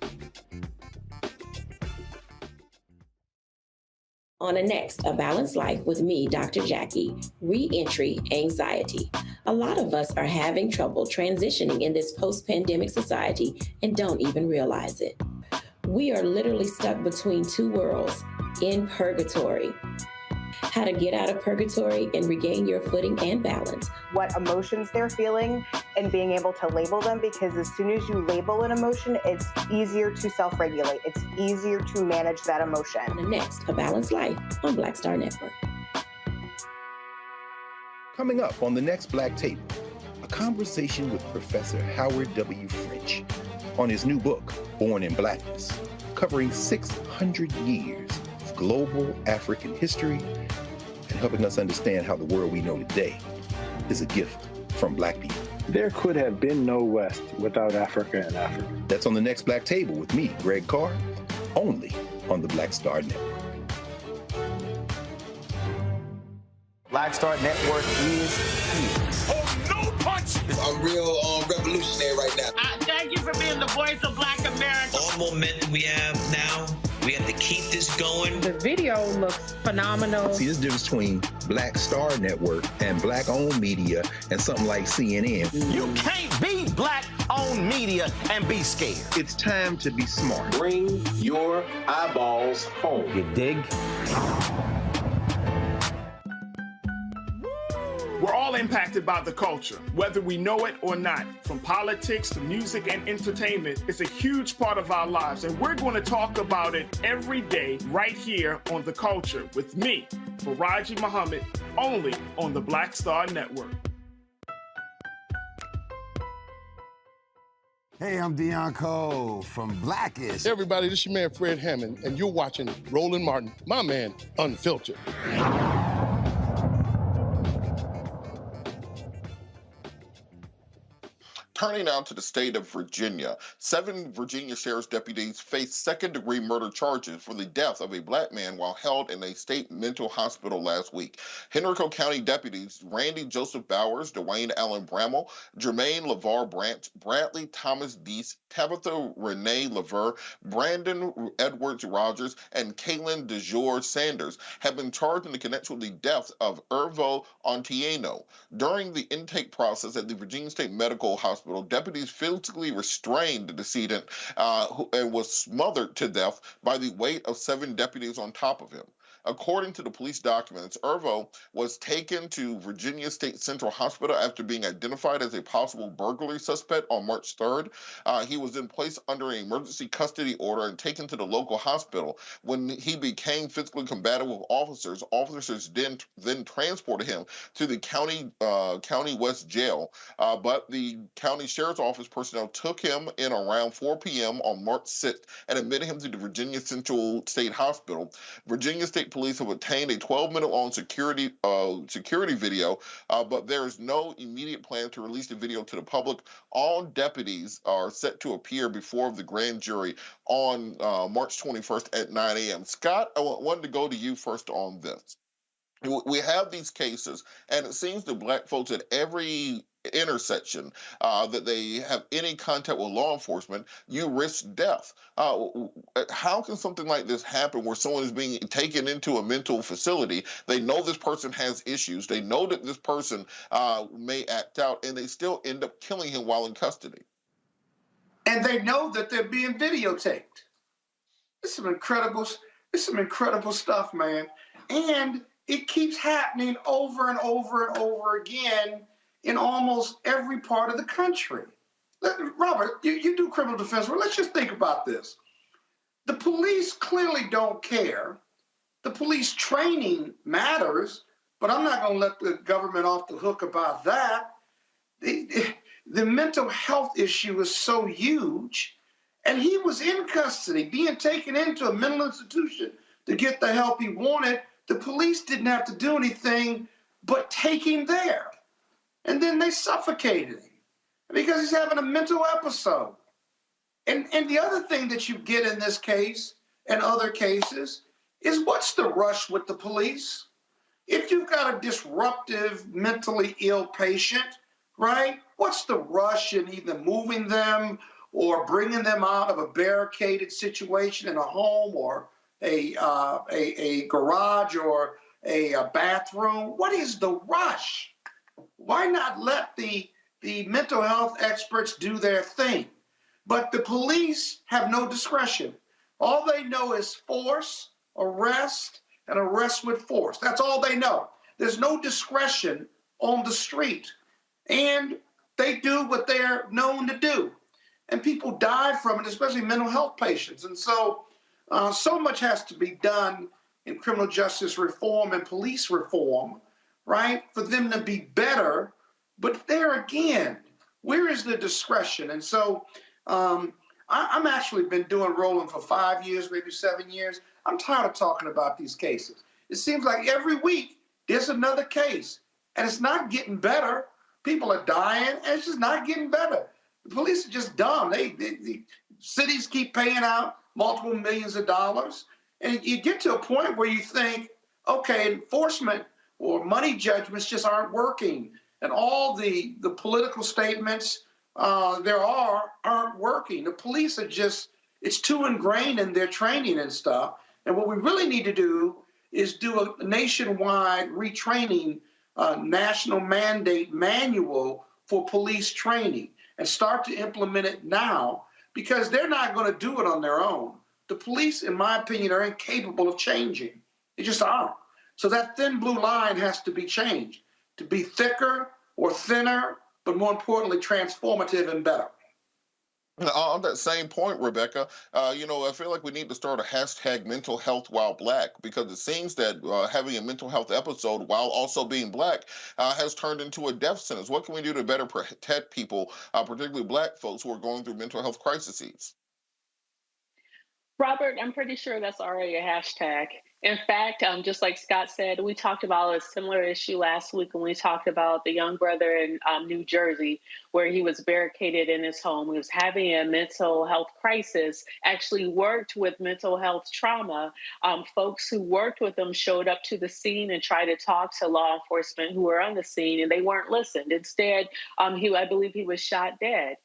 On the next, A Balanced Life with me, Dr. Jackie, Re-Entry Anxiety. A lot of us are having trouble transitioning in this post-pandemic society and don't even realize it. We are literally stuck between two worlds, in purgatory. How to get out of purgatory and regain your footing and balance. What emotions they're feeling and being able to label them, because as soon as you label an emotion, it's easier to self-regulate. It's easier to manage that emotion. The next, A Balanced Life on Black Star Network. Coming up on the next Black Table, a conversation with Professor Howard W. French on his new book, Born in Blackness, covering 600 years of global African history and helping us understand how the world we know today is a gift from Black people. There could have been no West without Africa and Africa. That's on the next Black Table with me, Greg Carr, only on the Black Star Network. Black Star Network is here. Oh, no punch! I'm real revolutionary right now. Thank you for being the voice of Black America. All momentum we have now, we have to keep this going. The video looks phenomenal. See, there's a difference between Black Star Network and Black-owned media and something like CNN. You can't be Black-owned media and be scared. It's time to be smart. Bring your eyeballs home. You dig? We're all impacted by the culture, whether we know it or not. From politics to music and entertainment, it's a huge part of our lives, and we're going to talk about it every day right here on The Culture with me, Faraji Muhammad, only on the Black Star Network. Hey, I'm Deion Cole from Blackish. Hey everybody, this is your man Fred Hammond, and you're watching Roland Martin, my man, Unfiltered. Turning now to the state of Virginia, 7 Virginia sheriff's deputies face second-degree murder charges for the death of a Black man while held in a state mental hospital last week. Henrico County deputies Randy Joseph Bowers, Dwayne Allen Bramall, Jermaine LeVar Branch, Bradley Thomas Deese, Tabitha Renee Lever, Brandon Edwards Rogers, and Kaylin DeJour Sanders have been charged in connection with the death of Ervo Ontieno. During the intake process at the Virginia State Medical Hospital, deputies physically restrained the decedent and was smothered to death by the weight of 7 deputies on top of him. According to the police documents, Ervo was taken to Virginia State Central Hospital after being identified as a possible burglary suspect on March 3rd. He was then placed under an emergency custody order and taken to the local hospital. When he became physically combative with officers, then transported him to the County West Jail. But the County Sheriff's Office personnel took him in around 4 p.m. on March 6th and admitted him to the Virginia Central State Hospital. Virginia State Police have obtained a 12-minute long security video, but there is no immediate plan to release the video to the public. All deputies are set to appear before the grand jury on March 21st at 9 a.m. Scott, I wanted to go to you first on this. We have these cases, and it seems that Black folks at every intersection that they have any contact with law enforcement, you risk death. How can something like this happen where someone is being taken into a mental facility? They know this person has issues. They know that this person may act out, and they still end up killing him while in custody. And they know that they're being videotaped. It's some incredible stuff, man. And it keeps happening over and over and over again in almost every part of the country. Robert, you do criminal defense work. Let's just think about this. The police clearly don't care. The police training matters, but I'm not going to let the government off the hook about that. The mental health issue is so huge, and he was in custody, being taken into a mental institution to get the help he wanted. The police didn't have to do anything but take him there. And then they suffocated him because he's having a mental episode. And the other thing that you get in this case and other cases is what's the rush with the police? If you've got a disruptive, mentally ill patient, right, what's the rush in either moving them or bringing them out of a barricaded situation in a home or a garage or a bathroom? What is the rush? Why not let the mental health experts do their thing? But the police have no discretion. All they know is force, arrest, and arrest with force. That's all they know. There's no discretion on the street. And they do what they're known to do. And people die from it, especially mental health patients. And so much has to be done in criminal justice reform and police reform, right, for them to be better. But there again, where is the discretion? And so I'm actually been doing Roland for 5 years, maybe 7 years. I'm tired of talking about these cases. It seems like every week there's another case, and it's not getting better. People are dying, and it's just not getting better. The police are just dumb. The cities keep paying out multiple millions of dollars, and you get to a point where you think, okay, enforcement or money judgments just aren't working, and all the political statements aren't working. The police are just, it's too ingrained in their training and stuff. And what we really need to do is do a nationwide retraining, national mandate manual for police training and start to implement it now, because they're not going to do it on their own. The police, in my opinion, are incapable of changing. They just aren't. So that thin blue line has to be changed to be thicker or thinner, but more importantly, transformative and better. On that same point, Rebecca, I feel like we need to start a hashtag mental health while black, because it seems that having a mental health episode while also being black has turned into a death sentence. What can we do to better protect people, particularly black folks who are going through mental health crises? Robert, I'm pretty sure that's already a hashtag. In fact, just like Scott said, we talked about a similar issue last week when we talked about the young brother in New Jersey, where he was barricaded in his home. He was having a mental health crisis, actually worked with mental health trauma. Folks who worked with him showed up to the scene and tried to talk to law enforcement who were on the scene, and they weren't listened. Instead, I believe he was shot dead.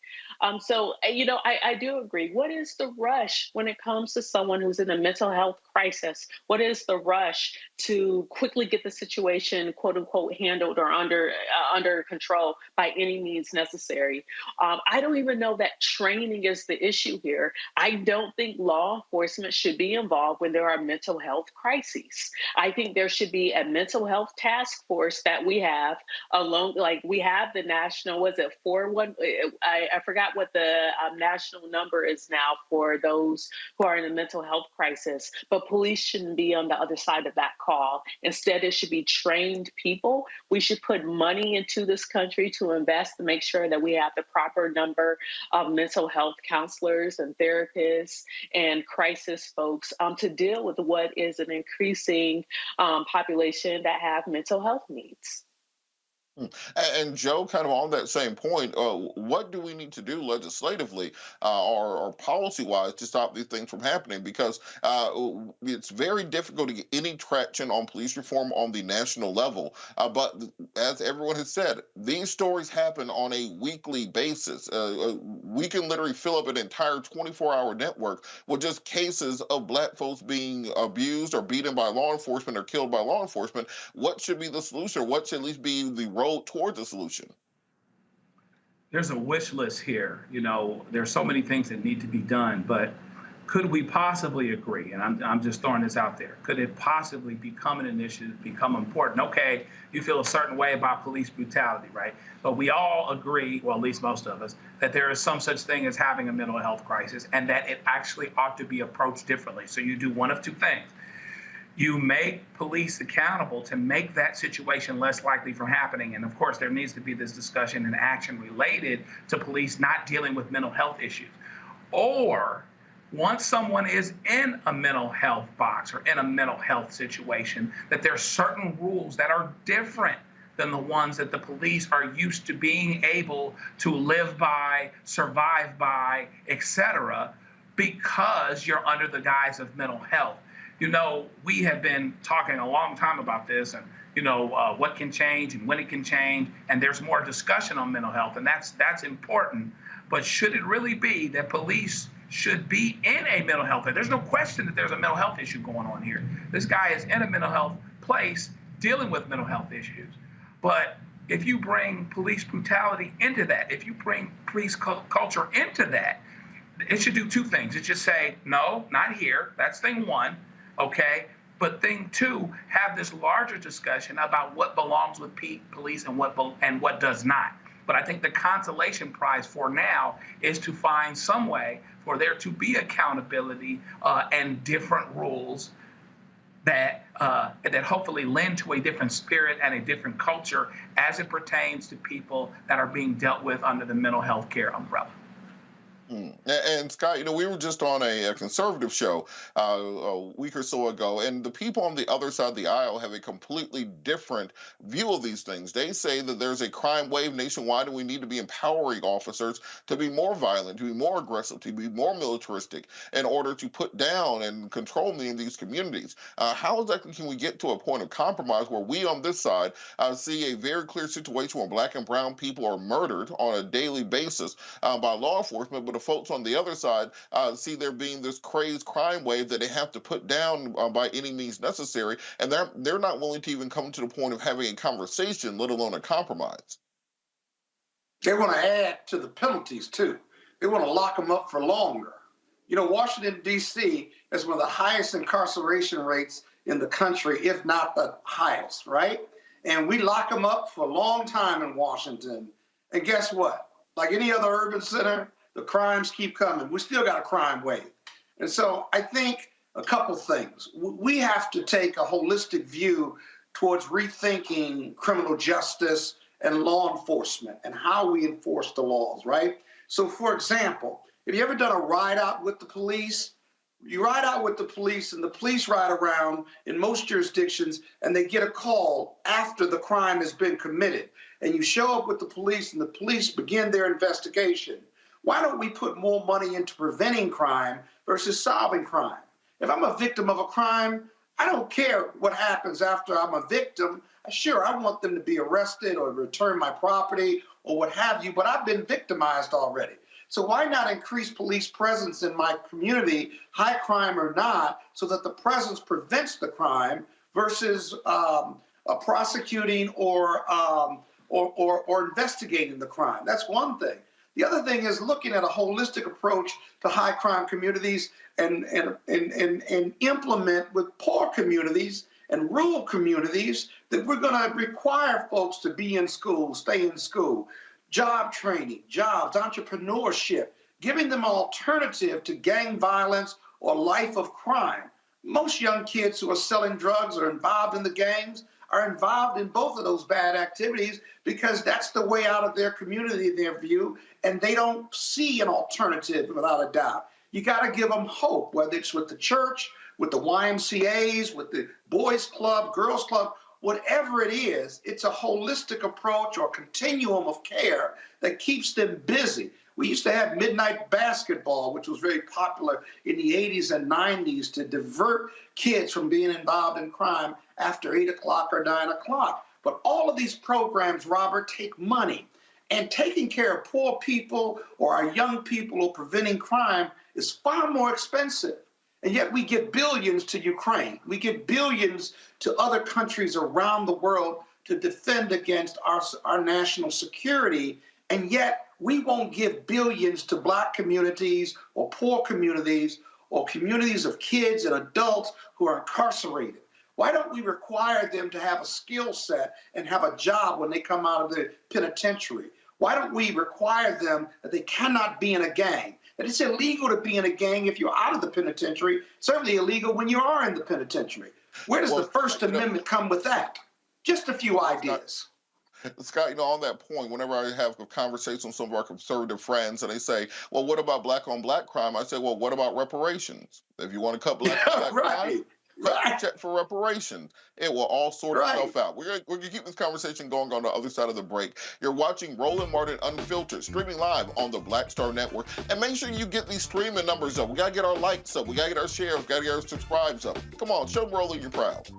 I do agree. What is the rush when it comes to someone who's in a mental health crisis? What is the rush to quickly get the situation, quote unquote, handled or under control by any means necessary? I don't even know that training is the issue here. I don't think law enforcement should be involved when there are mental health crises. I think there should be a mental health task force that we have alone. Like we have the national, I forgot what the national number is now for those who are in a mental health crisis, but police shouldn't be on the other side of that call. Instead, it should be trained people. We should put money into this country to invest to make sure that we have the proper number of mental health counselors and therapists and crisis folks to deal with what is an increasing population that have mental health needs. And Joe, kind of on that same point, what do we need to do legislatively or policy-wise to stop these things from happening? Because it's very difficult to get any traction on police reform on the national level. But as everyone has said, these stories happen on a weekly basis. We can literally fill up an entire 24-hour network with just cases of black folks being abused or beaten by law enforcement or killed by law enforcement. What should be the solution? What should at least be the road towards a solution? There's a wish list here. There's so many things that need to be done, but could we possibly agree, and I'm just throwing this out there, could it possibly become an initiative, become important? Okay, you feel a certain way about police brutality, right? But we all agree, well, at least most of us, that there is some such thing as having a mental health crisis and that it actually ought to be approached differently. So you do one of two things. You make police accountable to make that situation less likely from happening. And of course, there needs to be this discussion and action related to police not dealing with mental health issues. Or once someone is in a mental health box or in a mental health situation, that there are certain rules that are different than the ones that the police are used to being able to live by, survive by, etc., because you're under the guise of mental health. We have been talking a long time about this and, what can change and when it can change. And there's more discussion on mental health, and that's important. But should it really be that police should be in a mental health? There's no question that there's a mental health issue going on here. This guy is in a mental health place dealing with mental health issues. But if you bring police brutality into that, if you bring police culture into that, it should do two things. It should say, no, not here. That's thing one. Okay, but thing two, have this larger discussion about what belongs with police and what does not. But I think the consolation prize for now is to find some way for there to be accountability and different rules that hopefully lend to a different spirit and a different culture as it pertains to people that are being dealt with under the mental health care umbrella. And Scott, we were just on a conservative show a week or so ago, and the people on the other side of the aisle have a completely different view of these things. They say that there's a crime wave nationwide, and we need to be empowering officers to be more violent, to be more aggressive, to be more militaristic in order to put down and control many of these communities. How exactly can we get to a point of compromise where we on this side see a very clear situation where Black and brown people are murdered on a daily basis by law enforcement, but the folks on the other side see there being this crazed crime wave that they have to put down by any means necessary, and they're not willing to even come to the point of having a conversation, let alone a compromise. They want to add to the penalties too. They want to lock them up for longer. Washington, D.C. has one of the highest incarceration rates in the country, if not the highest, right? And we lock them up for a long time in Washington. And guess what? Like any other urban center, the crimes keep coming. We still got a crime wave. And so I think a couple things. We have to take a holistic view towards rethinking criminal justice and law enforcement and how we enforce the laws, right? So, for example, have you ever done a ride out with the police? You ride out with the police and the police ride around in most jurisdictions and they get a call after the crime has been committed. And you show up with the police and the police begin their investigation. Why don't we put more money into preventing crime versus solving crime? If I'm a victim of a crime, I don't care what happens after I'm a victim. Sure, I want them to be arrested or return my property or what have you, but I've been victimized already. So why not increase police presence in my community, high crime or not, so that the presence prevents the crime versus prosecuting or investigating the crime? That's one thing. The other thing is looking at a holistic approach to high crime communities and implement with poor communities and rural communities that we're going to require folks to be in school, stay in school, job training, jobs, entrepreneurship, giving them an alternative to gang violence or life of crime. Most young kids who are selling drugs or involved in the gangs are involved in both of those bad activities because that's the way out of their community, their view, and they don't see an alternative without a doubt. You got to give them hope, whether it's with the church, with the YMCAs, with the boys club, girls club, whatever it is, it's a holistic approach or continuum of care that keeps them busy. We used to have midnight basketball, which was very popular in the 80s and 90s to divert kids from being involved in crime after 8 o'clock or 9 o'clock. But all of these programs, Robert, take money. And taking care of poor people or our young people or preventing crime is far more expensive. And yet we give billions to Ukraine. We give billions to other countries around the world to defend against our national security. And yet we won't give billions to Black communities or poor communities or communities of kids and adults who are incarcerated. Why don't we require them to have a skill set and have a job when they come out of the penitentiary? Why don't we require them that they cannot be in a gang? That it's illegal to be in a gang if you're out of the penitentiary, certainly illegal when you are in the penitentiary. Where does the First Amendment come with that? Just a few ideas. Scott, on that point, whenever I have a conversation with some of our conservative friends and they say, well, what about Black on Black crime? I say, well, what about reparations? If you want to cut Black on Black crime, check for reparations. It will all sort itself out. We're going to keep this conversation going on the other side of the break. You're watching Roland Martin Unfiltered, streaming live on the Black Star Network. And make sure you get these streaming numbers up. We got to get our likes up. We got to get our shares. We got to get our subscribes up. Come on, show Roland you're proud.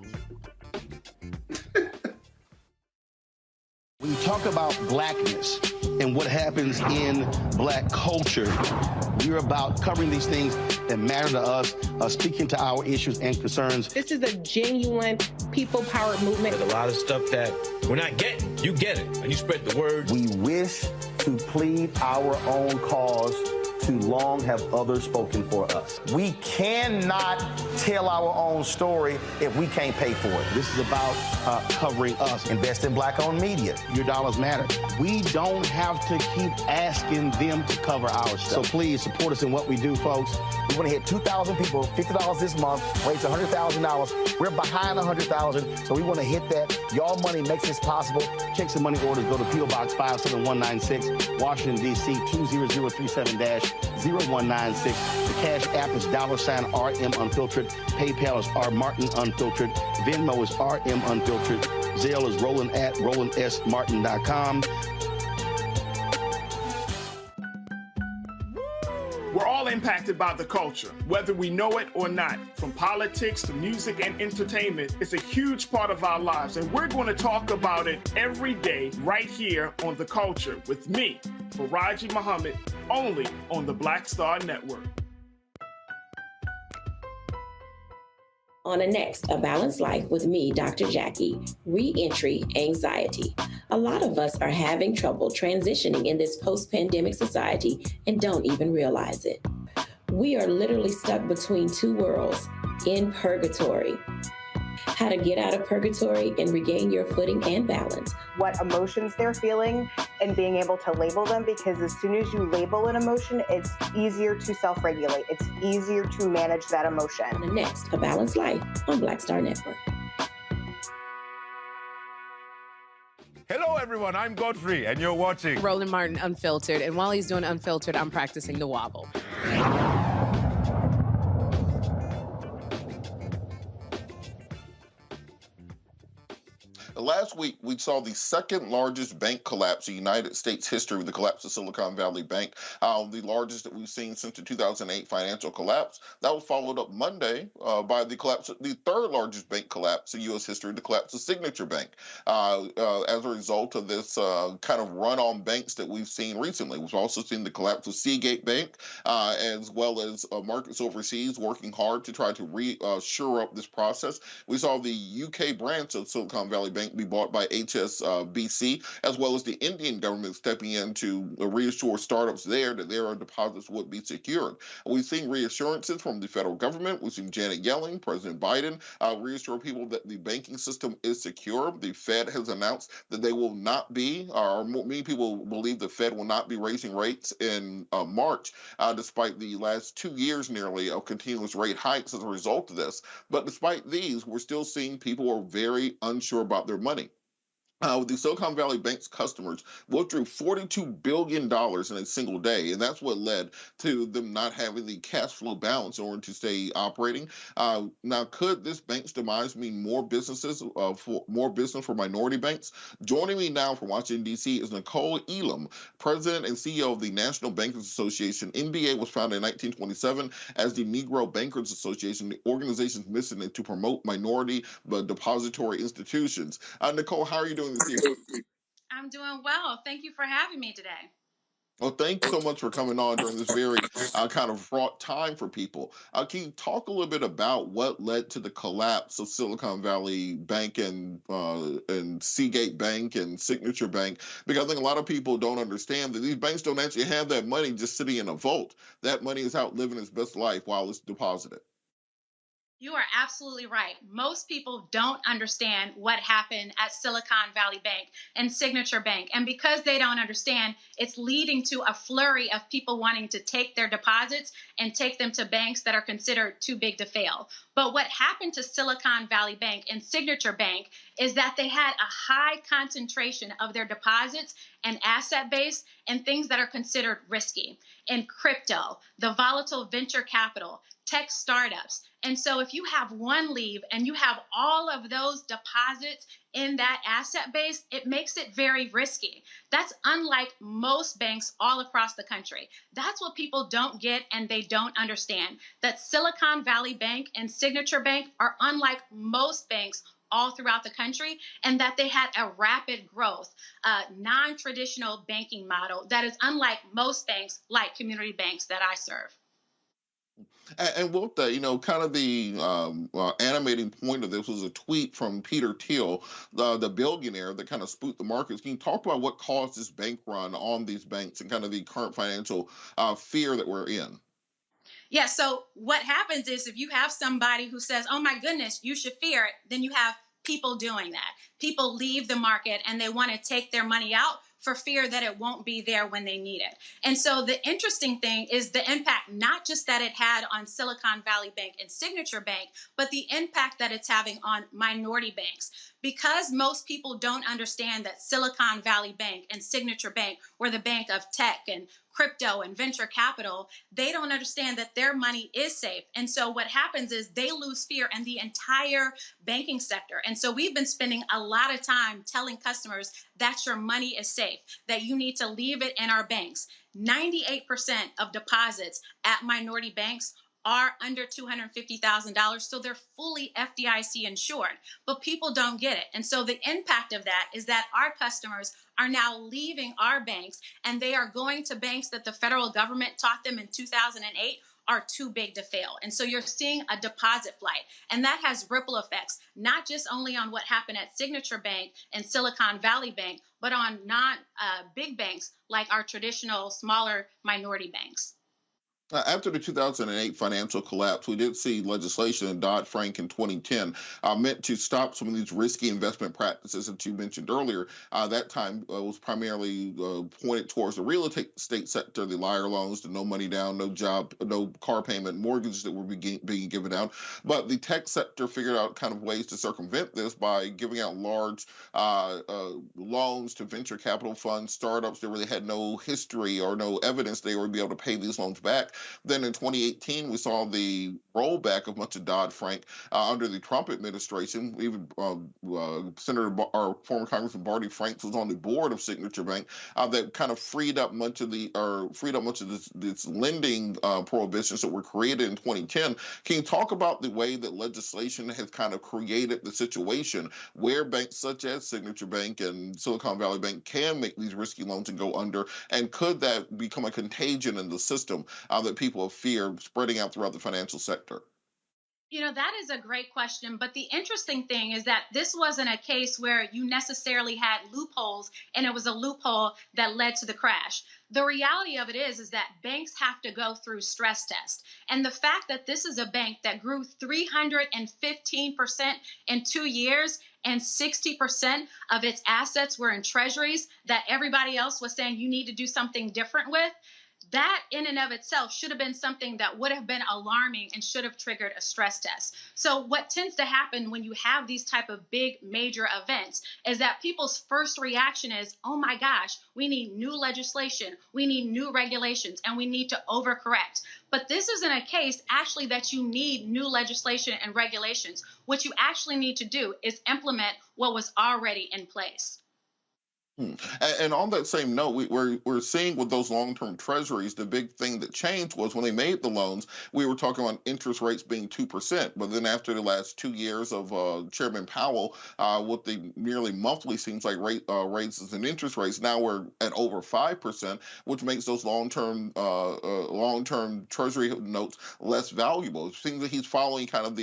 When you talk about Blackness and what happens in Black culture, we're about covering these things that matter to us, speaking to our issues and concerns. This is a genuine people-powered movement. There's a lot of stuff that we're not getting. You get it, and you spread the word. We wish to plead our own cause. Too long have others spoken for us. We cannot tell our own story if we can't pay for it. This is about covering us. Invest in Black-owned media. Your dollars matter. We don't have to keep asking them to cover our stuff. So please support us in what we do, folks. We want to hit 2,000 people, $50 this month, raise $100,000. We're behind 100,000, so we want to hit that. Y'all money makes this possible. Checks and money orders go to P.O. Box 57196, Washington, D.C. 20037- 0196. The Cash App is $RM Unfiltered. PayPal is R Martin Unfiltered. Venmo is RM Unfiltered. Zelle is Roland at RolandSMartin.com. We're all impacted by the culture, whether we know it or not. From politics to music and entertainment, it's a huge part of our lives, and we're going to talk about it every day right here on The Culture with me, Faraji Muhammad, only on the Black Star Network. On the next A Balanced Life with me, Dr. Jackie, re-entry anxiety. A lot of us are having trouble transitioning in this post-pandemic society and don't even realize it. We are literally stuck between two worlds, in purgatory. How to get out of purgatory and regain your footing and balance. What emotions they're feeling and being able to label them, because as soon as you label an emotion, it's easier to self-regulate. It's easier to manage that emotion. The next, A Balanced Life on Black Star Network. Hello, everyone. I'm Godfrey, and you're watching Roland Martin Unfiltered. And while he's doing Unfiltered, I'm practicing the wobble. Last week, we saw the second largest bank collapse in United States history with the collapse of Silicon Valley Bank, the largest that we've seen since the 2008 financial collapse. That was followed up Monday by the collapse, the third largest bank collapse in U.S. history, the collapse of Signature Bank. As a result of this kind of run on banks that we've seen recently, we've also seen the collapse of Seagate Bank, as well as markets overseas working hard to try to shore up this process. We saw the UK branch of Silicon Valley Bank be bought by HSBC, as well as the Indian government stepping in to reassure startups there that their deposits would be secured. We've seen reassurances from the federal government. We've seen Janet Yellen, President Biden, reassure people that the banking system is secure. The Fed has announced that they will not be, or many people believe the Fed will not be raising rates in March, despite the last 2 years nearly of continuous rate hikes as a result of this. But despite these, we're still seeing people are very unsure about their money. The Silicon Valley Bank's customers withdrew $42 billion in a single day, and that's what led to them not having the cash flow balance in order to stay operating. Now, could this bank's demise mean more business for minority banks? Joining me now from Washington, D.C. is Nicole Elam, President and CEO of the National Bankers Association. NBA was founded in 1927 as the Negro Bankers Association, the organization's mission to promote minority depository institutions. Nicole, how are you doing this evening? I'm doing well. Thank you for having me today. Well, thanks so much for coming on during this very kind of fraught time for people. Can you talk a little bit about what led to the collapse of Silicon Valley Bank and Seagate Bank and Signature Bank? Because I think a lot of people don't understand that these banks don't actually have that money just sitting in a vault. That money is out living its best life while it's deposited. You are absolutely right. Most people don't understand what happened at Silicon Valley Bank and Signature Bank. And because they don't understand, it's leading to a flurry of people wanting to take their deposits and take them to banks that are considered too big to fail. But what happened to Silicon Valley Bank and Signature Bank is that they had a high concentration of their deposits and asset base in things that are considered risky, in crypto, the volatile venture capital, tech startups. And so if you have one leave and you have all of those deposits in that asset base, it makes it very risky. That's unlike most banks all across the country. That's what people don't get and they don't understand, that Silicon Valley Bank and Signature Bank are unlike most banks all throughout the country, and that they had a rapid growth, non-traditional banking model that is unlike most banks like community banks that I serve. And with that, kind of the animating point of this was a tweet from Peter Thiel, the billionaire that kind of spooked the markets. Can you talk about what caused this bank run on these banks and kind of the current financial fear that we're in? Yeah, so what happens is if you have somebody who says, oh my goodness, you should fear it, then you have people doing that. People leave the market and they want to take their money out for fear that it won't be there when they need it. And so the interesting thing is the impact, not just that it had on Silicon Valley Bank and Signature Bank, but the impact that it's having on minority banks. Because most people don't understand that Silicon Valley Bank and Signature Bank were the bank of tech and crypto and venture capital, they don't understand that their money is safe. And so what happens is they lose fear in the entire banking sector. And so we've been spending a lot of time telling customers that your money is safe, that you need to leave it in our banks. 98% of deposits at minority banks are under $250,000, so they're fully FDIC insured, but people don't get it. And so the impact of that is that our customers are now leaving our banks, and they are going to banks that the federal government taught them in 2008 are too big to fail. And so you're seeing a deposit flight, and that has ripple effects, not just only on what happened at Signature Bank and Silicon Valley Bank, but on big banks like our traditional smaller minority banks. After the 2008 financial collapse, we did see legislation in Dodd-Frank in 2010 meant to stop some of these risky investment practices that you mentioned earlier. That time was primarily pointed towards the real estate sector, the liar loans, the no money down, no job, no car payment, mortgages that were being given out. But the tech sector figured out kind of ways to circumvent this by giving out large loans to venture capital funds, startups that really had no history or no evidence they would be able to pay these loans back. Then in 2018, we saw the rollback of much of Dodd-Frank under the Trump administration. Even our former Congressman Barney Franks was on the board of Signature Bank that kind of freed up much of this lending prohibitions that were created in 2010. Can you talk about the way that legislation has kind of created the situation where banks such as Signature Bank and Silicon Valley Bank can make these risky loans and go under? And could that become a contagion in the system that people fear spreading out throughout the financial sector? You know, that is a great question. But the interesting thing is that this wasn't a case where you necessarily had loopholes and it was a loophole that led to the crash. The reality of it is that banks have to go through stress tests. And the fact that this is a bank that grew 315% in 2 years and 60% of its assets were in treasuries that everybody else was saying you need to do something different with, that in and of itself should have been something that would have been alarming and should have triggered a stress test. So what tends to happen when you have these type of big major events is that people's first reaction is, oh my gosh, we need new legislation, we need new regulations, and we need to overcorrect. But this isn't a case actually that you need new legislation and regulations. What you actually need to do is implement what was already in place. And on that same note, we're seeing with those long-term treasuries, the big thing that changed was when they made the loans, we were talking about interest rates being 2%. But then after the last 2 years of Chairman Powell, with the nearly monthly seems like raises in interest rates, now we're at over 5%, which makes those long-term treasury notes less valuable. It seems that he's following kind of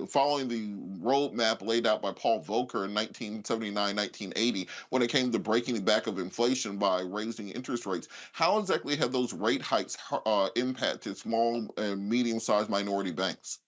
following the roadmap laid out by Paul Volcker in 1979, 1980, when it came to breaking the back of inflation by raising interest rates. How exactly have those rate hikes impacted small and medium-sized minority banks?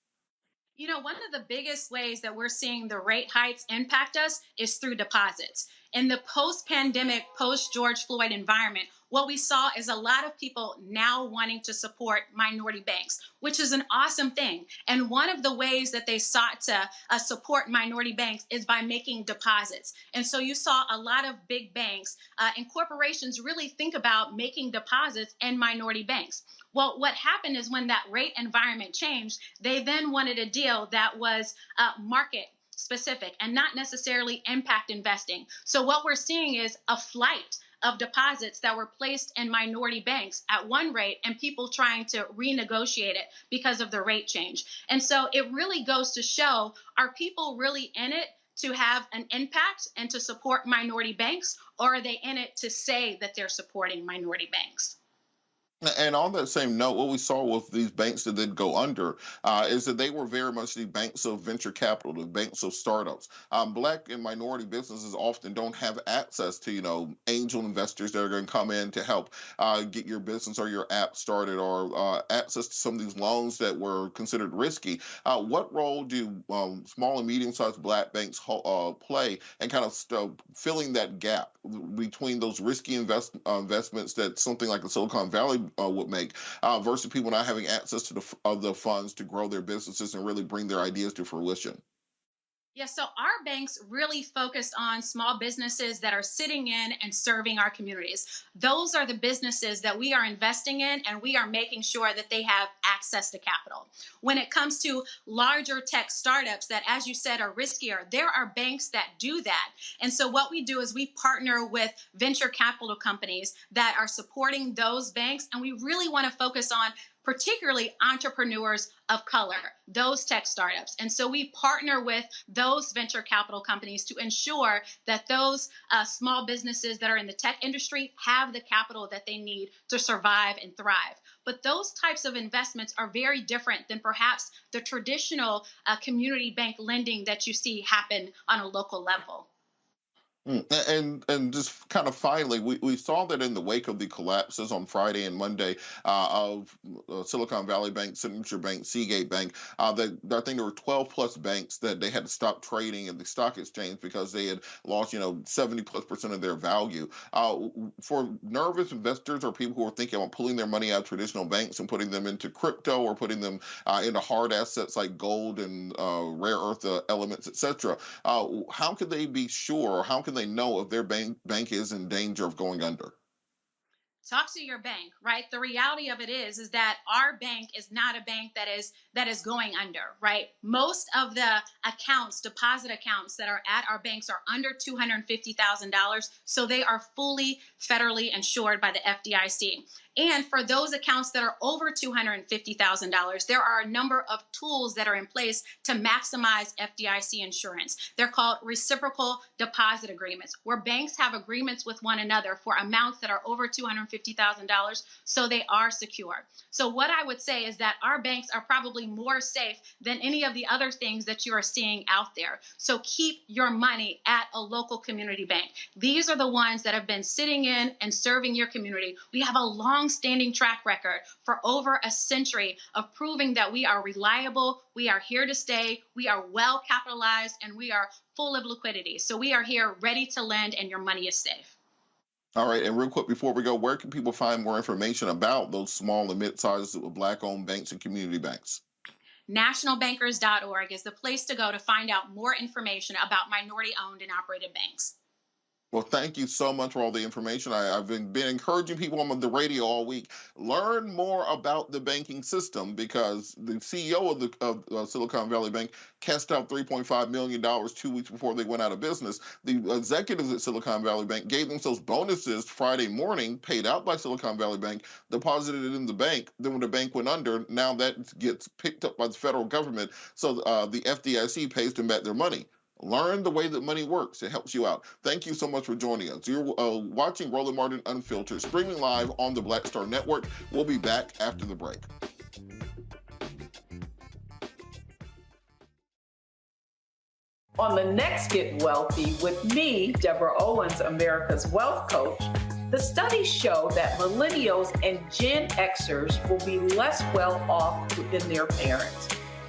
You know, one of the biggest ways that we're seeing the rate hikes impact us is through deposits. In the post-pandemic, post-George Floyd environment, what we saw is a lot of people now wanting to support minority banks, which is an awesome thing. And one of the ways that they sought to support minority banks is by making deposits. And so you saw a lot of big banks and corporations really think about making deposits in minority banks. Well, what happened is when that rate environment changed, they then wanted a deal that was market specific and not necessarily impact investing. So what we're seeing is a flight of deposits that were placed in minority banks at one rate and people trying to renegotiate it because of the rate change. And so it really goes to show, are people really in it to have an impact and to support minority banks, or are they in it to say that they're supporting minority banks? And on that same note, what we saw with these banks that did go under is that they were very much the banks of venture capital, the banks of startups. Black and minority businesses often don't have access to, angel investors that are going to come in to help get your business or your app started, or access to some of these loans that were considered risky. What role do small and medium-sized Black banks play in kind of filling that gap between those risky investments that something like a Silicon Valley would make versus people not having access to the funds to grow their businesses and really bring their ideas to fruition? Yeah, so our banks really focused on small businesses that are sitting in and serving our communities. Those are the businesses that we are investing in, and we are making sure that they have access to capital. When it comes to larger tech startups that, as you said, are riskier, there are banks that do that. And so what we do is we partner with venture capital companies that are supporting those banks, and we really want to focus on particularly entrepreneurs of color, those tech startups. And so we partner with those venture capital companies to ensure that those small businesses that are in the tech industry have the capital that they need to survive and thrive. But those types of investments are very different than perhaps the traditional community bank lending that you see happen on a local level. And just kind of finally, we saw that in the wake of the collapses on Friday and Monday of Silicon Valley Bank, Signature Bank, Seagate Bank, that I think there were 12 plus banks that they had to stop trading in the stock exchange because they had lost, 70+% of their value. For nervous investors or people who are thinking about pulling their money out of traditional banks and putting them into crypto or putting them into hard assets like gold and rare earth elements, etc., how can they be sure, or how can they know if their bank is in danger of going under? Talk to your bank, right? The reality of it is that our bank is not a bank that is going under, right? Most of the deposit accounts that are at our banks are under $250,000, so they are fully federally insured by the FDIC. And for those accounts that are over $250,000, there are a number of tools that are in place to maximize FDIC insurance. They're called reciprocal deposit agreements, where banks have agreements with one another for amounts that are over $250,000, so they are secure. So what I would say is that our banks are probably more safe than any of the other things that you are seeing out there. So keep your money at a local community bank. These are the ones that have been sitting in and serving your community. We have a long-standing track record for over a century of proving that we are reliable, we are here to stay, we are well capitalized, and we are full of liquidity. So we are here ready to lend, and your money is safe. All right, and real quick before we go, where can people find more information about those small and mid-sized Black-owned banks and community banks? Nationalbankers.org is the place to go to find out more information about minority-owned and operated banks. Well, thank you so much for all the information. I've been encouraging people on the radio all week, learn more about the banking system, because the CEO of Silicon Valley Bank cashed out $3.5 million 2 weeks before they went out of business. The executives at Silicon Valley Bank gave themselves bonuses Friday morning, paid out by Silicon Valley Bank, deposited it in the bank. Then when the bank went under, now that gets picked up by the federal government. So the FDIC pays them back their money. Learn the way that money works. It helps you out. Thank you so much for joining us. You're watching Roland Martin Unfiltered, streaming live on the Black Star Network. We'll be back after the break. On the next Get Wealthy with me, Deborah Owens, America's Wealth Coach, the studies show that millennials and Gen Xers will be less well off than their parents.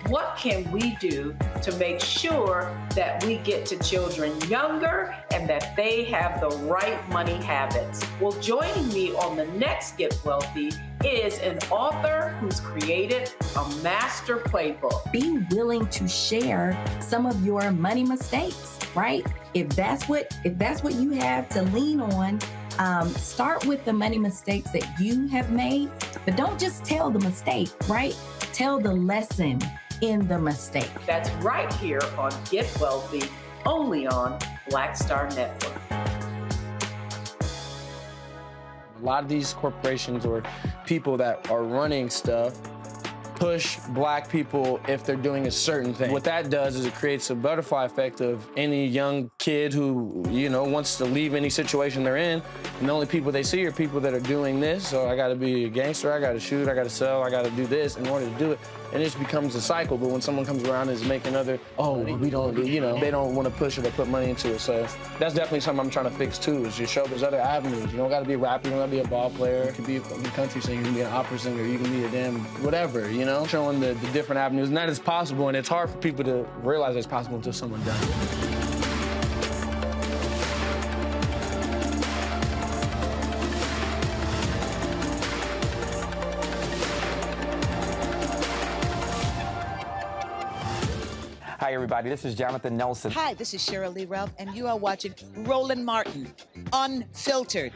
What can we do to make sure that we get to children younger and that they have the right money habits? Well, joining me on the next Get Wealthy is an author who's created a master playbook. Be willing to share some of your money mistakes, right? If that's what you have to lean on, start with the money mistakes that you have made, but don't just tell the mistake, right? Tell the lesson in the mistake. That's right here on Get Wealthy, only on Black Star Network. A lot of these corporations or people that are running stuff push Black people if they're doing a certain thing. What that does is it creates a butterfly effect of any young kid who, wants to leave any situation they're in, and the only people they see are people that are doing this. So I gotta be a gangster, I gotta shoot, I gotta sell, I gotta do this in order to do it. And it just becomes a cycle. But when someone comes around and is making we don't, they don't want to push it or put money into it. So that's definitely something I'm trying to fix too, is just show there's other avenues. You don't gotta be a rapper, you don't gotta be a ball player. You could be a country singer, you can be an opera singer, you can be a damn whatever, showing the different avenues. And that is possible, and it's hard for people to realize it's possible until someone does it. How Hi, everybody. This is Jonathan Nelson. Hi, this is Cheryl Lee Ralph, and you are watching Roland Martin, Unfiltered.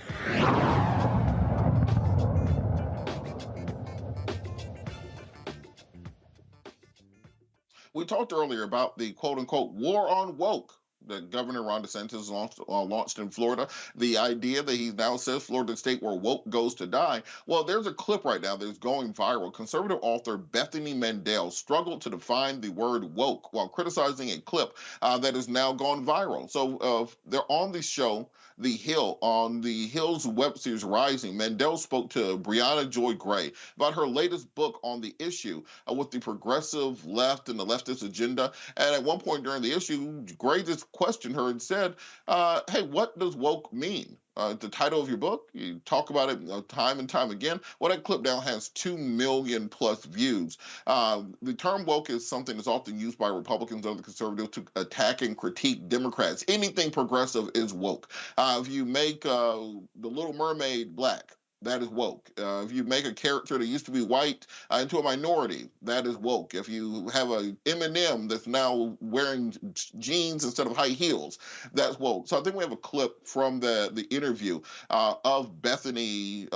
We talked earlier about the quote-unquote war on woke that Governor Ron DeSantis launched in Florida. The idea that he now says Florida state where woke goes to die. Well, there's a clip right now that's going viral. Conservative author Bethany Mandel struggled to define the word woke while criticizing a clip that has now gone viral. So they're on the show, The Hill, on the Hill's web series Rising. Mandel spoke to Brianna Joy Gray about her latest book on the issue with the progressive left and the leftist agenda. And at one point during the issue, Gray just questioned her and said, hey, what does woke mean? The title of your book, you talk about it time and time again. Well, that clip now has 2 million plus views. The term woke is something that's often used by Republicans and other conservatives to attack and critique Democrats. Anything progressive is woke. If you make The Little Mermaid black, that is woke. If you make a character that used to be white into a minority, that is woke. If you have a Eminem that's now wearing jeans instead of high heels, that's woke. So I think we have a clip from the interview of Bethany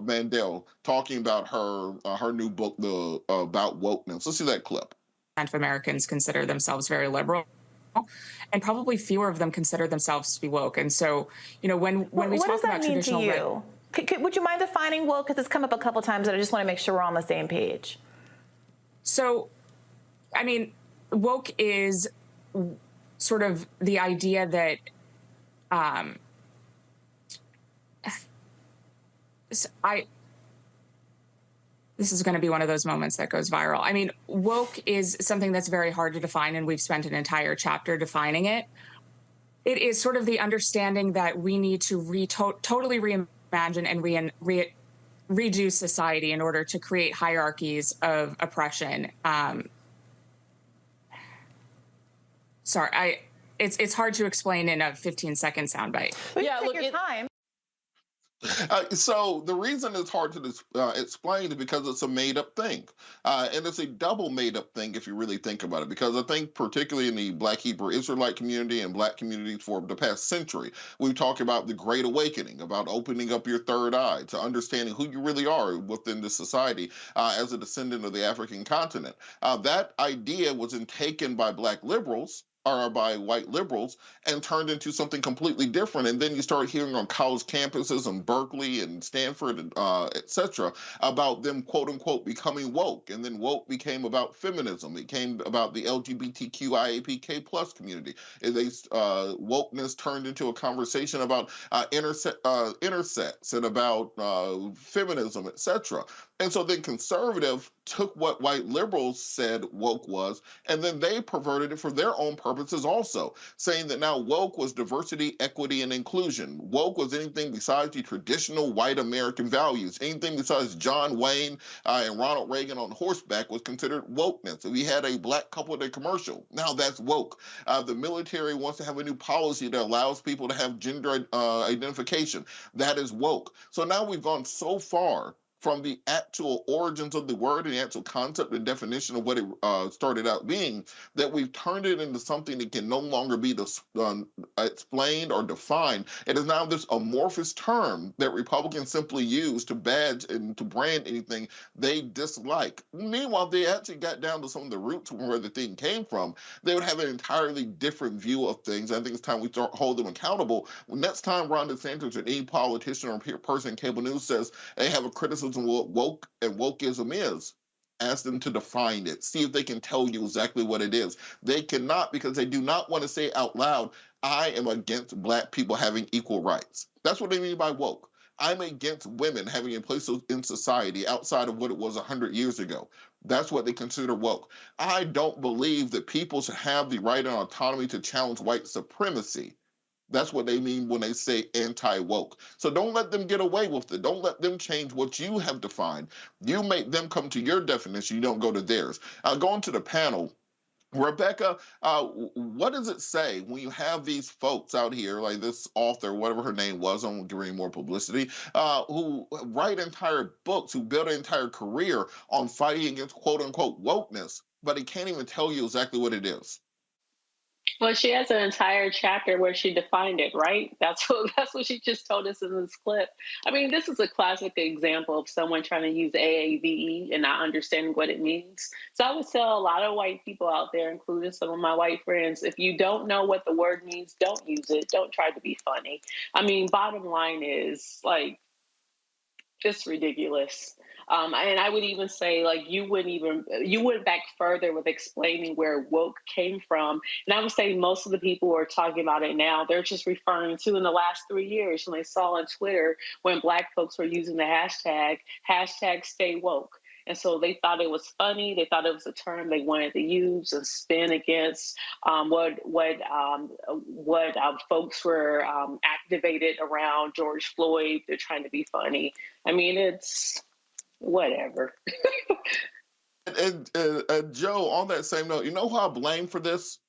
Mandel talking about her new book about wokeness. Let's see that clip. Of Americans consider themselves very liberal, and probably fewer of them consider themselves to be woke. And so, you know, when we talk about traditional right. Would you mind defining woke? Because it's come up a couple times, and I just want to make sure we're on the same page. So, I mean, woke is sort of the idea that this is going to be one of those moments that goes viral. I mean, woke is something that's very hard to define, and we've spent an entire chapter defining it. It is sort of the understanding that we need to totally reimagine and redo society in order to create hierarchies of oppression. Sorry, it's hard to explain in a 15-second soundbite. Yeah, look, your time. So the reason it's hard to explain is because it's a made-up thing. And it's a double made-up thing if you really think about it, because I think particularly in the Black Hebrew Israelite community and Black communities for the past century, we've talked about the Great Awakening, about opening up your third eye to understanding who you really are within the society as a descendant of the African continent. That idea was then taken by Black liberals, or by white liberals, and turned into something completely different. And then you start hearing on college campuses in Berkeley and Stanford, and et cetera, about them, quote unquote, becoming woke. And then woke became about feminism. It came about the LGBTQIAPK plus community. And wokeness turned into a conversation about intersex and about feminism, et cetera. And so then conservative took what white liberals said woke was, and then they perverted it for their own purposes also, saying that now woke was diversity, equity, and inclusion. Woke was anything besides the traditional white American values. Anything besides John Wayne and Ronald Reagan on horseback was considered wokeness. If we had a black couple in a commercial, now that's woke. The military wants to have a new policy that allows people to have gender identification. That is woke. So now we've gone so far from the actual origins of the word and the actual concept and definition of what it started out being, that we've turned it into something that can no longer be explained or defined. It is now this amorphous term that Republicans simply use to badge and to brand anything they dislike. Meanwhile, they actually got down to some of the roots from where the thing came from. They would have an entirely different view of things. I think it's time we start hold them accountable. Next time Ron DeSantis or any politician or person in cable news says they have a criticism what woke and wokeism is, ask them to define it. See if they can tell you exactly what it is. They cannot, because they do not want to say out loud, I am against Black people having equal rights. That's what they mean by woke. I'm against women having a place in society outside of what it was 100 years ago. That's what they consider woke. I don't believe that people should have the right and autonomy to challenge white supremacy. That's what they mean when they say anti-woke. So don't let them get away with it. Don't let them change what you have defined. You make them come to your definition. You don't go to theirs. Going to the panel, Rebecca, what does it say when you have these folks out here, like this author, whatever her name was, I won't give her any more publicity, who write entire books, who build an entire career on fighting against quote-unquote wokeness, but he can't even tell you exactly what it is. Well, she has an entire chapter where she defined it, right? That's what she just told us in this clip. I mean, this is a classic example of someone trying to use AAVE and not understanding what it means. So I would tell a lot of white people out there, including some of my white friends, if you don't know what the word means, don't use it. Don't try to be funny. I mean, bottom line is, like, it's ridiculous. And I would even say, like, you went back further with explaining where woke came from. And I would say most of the people who are talking about it now, they're just referring to in the last 3 years when they saw on Twitter when Black folks were using the hashtag stay woke. And so they thought it was funny. They thought it was a term they wanted to use and spin against what folks were activated around George Floyd. They're trying to be funny. I mean, it's whatever. And Joe, on that same note, you know who I blame for this?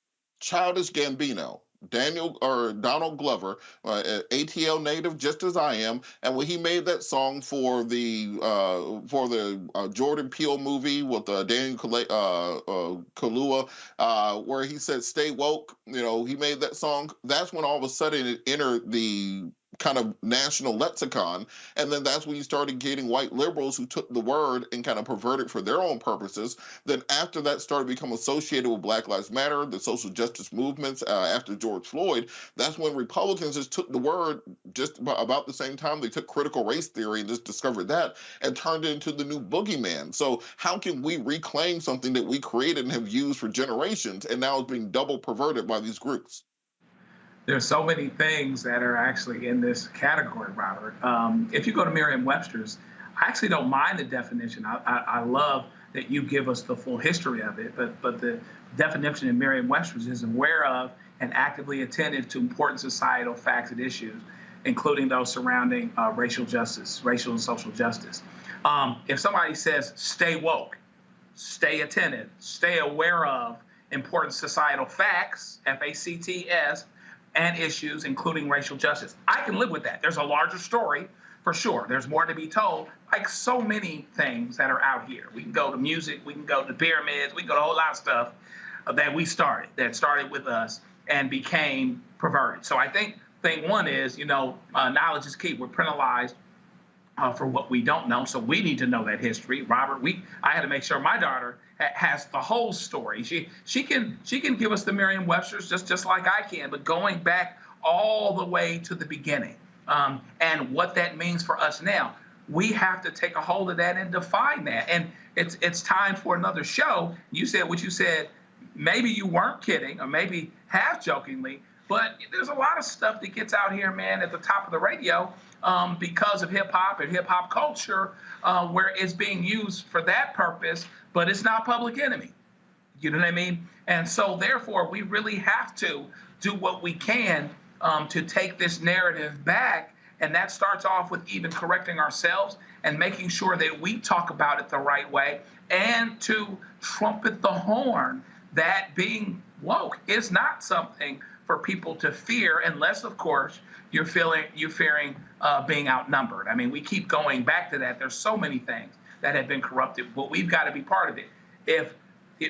Childish Gambino. Donald Glover, ATL native, just as I am, and when he made that song for the Jordan Peele movie with Daniel Kaluuya, where he said "Stay woke," he made that song. That's when all of a sudden it entered the kind of national lexicon, and then that's when you started getting white liberals who took the word and kind of perverted for their own purposes. Then after that started becoming associated with Black Lives Matter, the social justice movements after George Floyd. That's when Republicans just took the word just about the same time they took critical race theory and just discovered that and turned it into the new boogeyman. So how can we reclaim something that we created and have used for generations and now is being double perverted by these groups? There's so many things that are actually in this category, Robert. If you go to Merriam-Webster's, I actually don't mind the definition. I love that you give us the full history of it, but the definition in Merriam-Webster's is aware of and actively attentive to important societal facts and issues, including those surrounding racial and social justice. If somebody says, stay woke, stay attentive, stay aware of important societal facts, FACTS, and issues, including racial justice, I can live with that. There's a larger story, for sure. There's more to be told, like so many things that are out here. We can go to music, we can go to pyramids, we can go to a whole lot of stuff that started with us and became perverted. So I think thing one is, knowledge is key. We're penalized for what we don't know, so we need to know that history. Robert, I had to make sure my daughter has the whole story. She can give us the Merriam-Webster's just like I can, but going back all the way to the beginning and what that means for us now, we have to take a hold of that and define that. And it's time for another show. You said what you said. Maybe you weren't kidding, or maybe half jokingly, but there's a lot of stuff that gets out here, man, at the top of the radio because of hip hop and hip hop culture, where it's being used for that purpose, but it's not Public Enemy. You know what I mean? And so therefore, we really have to do what we can to take this narrative back. And that starts off with even correcting ourselves and making sure that we talk about it the right way, and to trumpet the horn that being woke is not something for people to fear, unless, of course, you're fearing being outnumbered. I mean, we keep going back to that. There's so many things that have been corrupted, but we've got to be part of it. If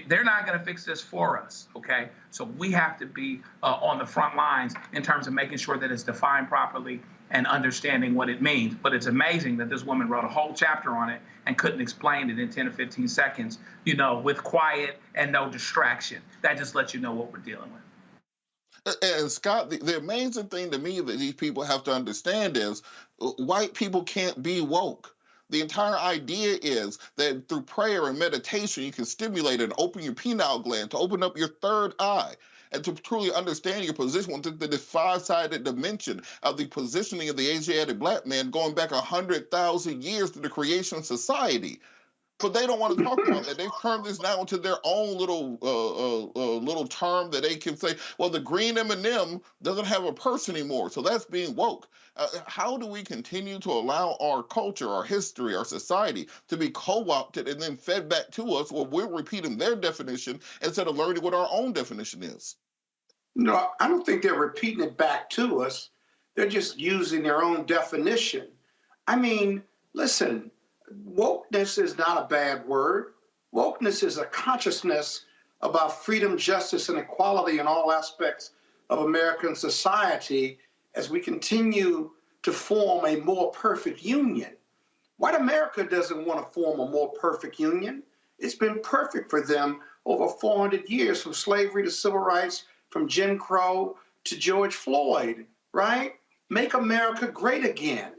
they're not going to fix this for us, okay? So we have to be on the front lines in terms of making sure that it's defined properly and understanding what it means. But it's amazing that this woman wrote a whole chapter on it and couldn't explain it in 10 or 15 seconds, with quiet and no distraction. That just lets you know what we're dealing with. And Scott, the amazing thing to me that these people have to understand is white people can't be woke. The entire idea is that through prayer and meditation, you can stimulate and open your pineal gland to open up your third eye and to truly understand your position within the five-sided dimension of the positioning of the Asiatic black man going back 100,000 years to the creation of society. But they don't want to talk about that. They've turned this now into their own little term that they can say, well, the green M&M doesn't have a purse anymore, so that's being woke. How do we continue to allow our culture, our history, our society to be co-opted and then fed back to us where we're repeating their definition instead of learning what our own definition is? No, I don't think they're repeating it back to us. They're just using their own definition. I mean, listen, wokeness is not a bad word. Wokeness is a consciousness about freedom, justice, and equality in all aspects of American society as we continue to form a more perfect union. White America doesn't want to form a more perfect union. It's been perfect for them over 400 years, from slavery to civil rights, from Jim Crow to George Floyd, right? Make America great again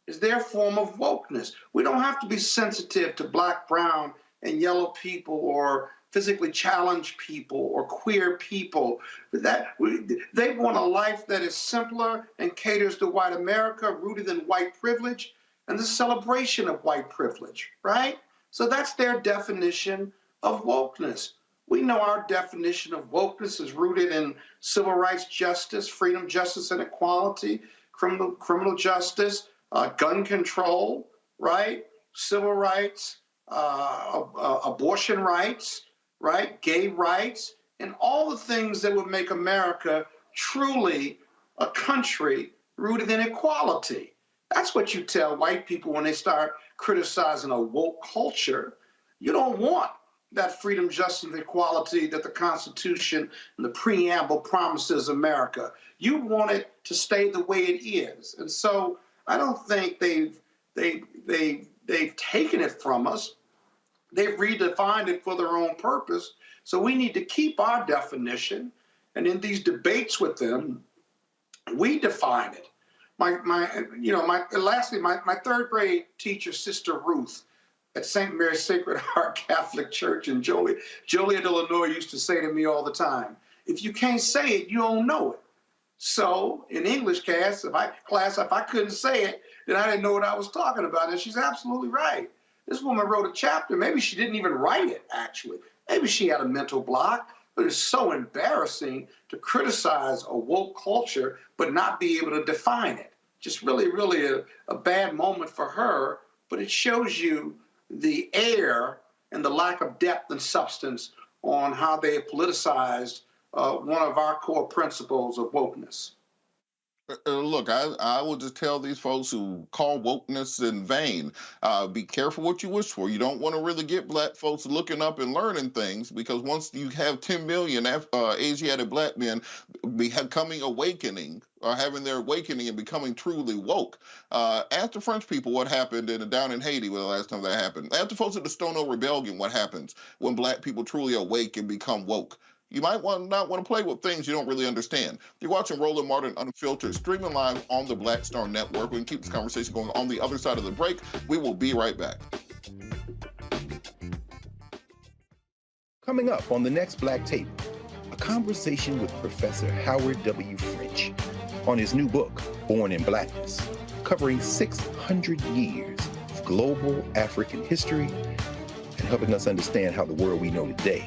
is their form of wokeness. We don't have to be sensitive to Black, brown, and yellow people, or physically challenged people, or queer people. They want a life that is simpler and caters to white America, rooted in white privilege and the celebration of white privilege, right? So that's their definition of wokeness. We know our definition of wokeness is rooted in civil rights justice, freedom, justice, and equality, criminal justice, gun control, right? Civil rights, abortion rights, right? Gay rights, and all the things that would make America truly a country rooted in equality. That's what you tell white people when they start criticizing a woke culture. You don't want that freedom, justice, and equality that the Constitution and the preamble promises America. You want it to stay the way it is. And so I don't think they've taken it from us. They've redefined it for their own purpose. So we need to keep our definition. And in these debates with them, we define it. Lastly, my third grade teacher, Sister Ruth, at St. Mary's Sacred Heart Catholic Church in Joliet, Illinois, used to say to me all the time, if you can't say it, you don't know it. So in English class, if I couldn't say it, then I didn't know what I was talking about. And she's absolutely right. This woman wrote a chapter. Maybe she didn't even write it, actually. Maybe she had a mental block. But it's so embarrassing to criticize a woke culture but not be able to define it. Just really a bad moment for her. But it shows you the air and the lack of depth and substance on how they have politicized one of our core principles of wokeness. Look, I will just tell these folks who call wokeness in vain, be careful what you wish for. You don't want to really get Black folks looking up and learning things, because once you have 10 million Asiatic Black men becoming awakening, or having their awakening and becoming truly woke. Ask the French people what happened down in Haiti the last time that happened. Ask the folks at the Stonewall Rebellion what happens when Black people truly awake and become woke. You might not want to play with things you don't really understand. You're watching Roland Martin Unfiltered, streaming live on the Black Star Network. We can keep this conversation going on the other side of the break. We will be right back. Coming up on the next Black Table, a conversation with Professor Howard W. French on his new book, Born in Blackness, covering 600 years of global African history and helping us understand how the world we know today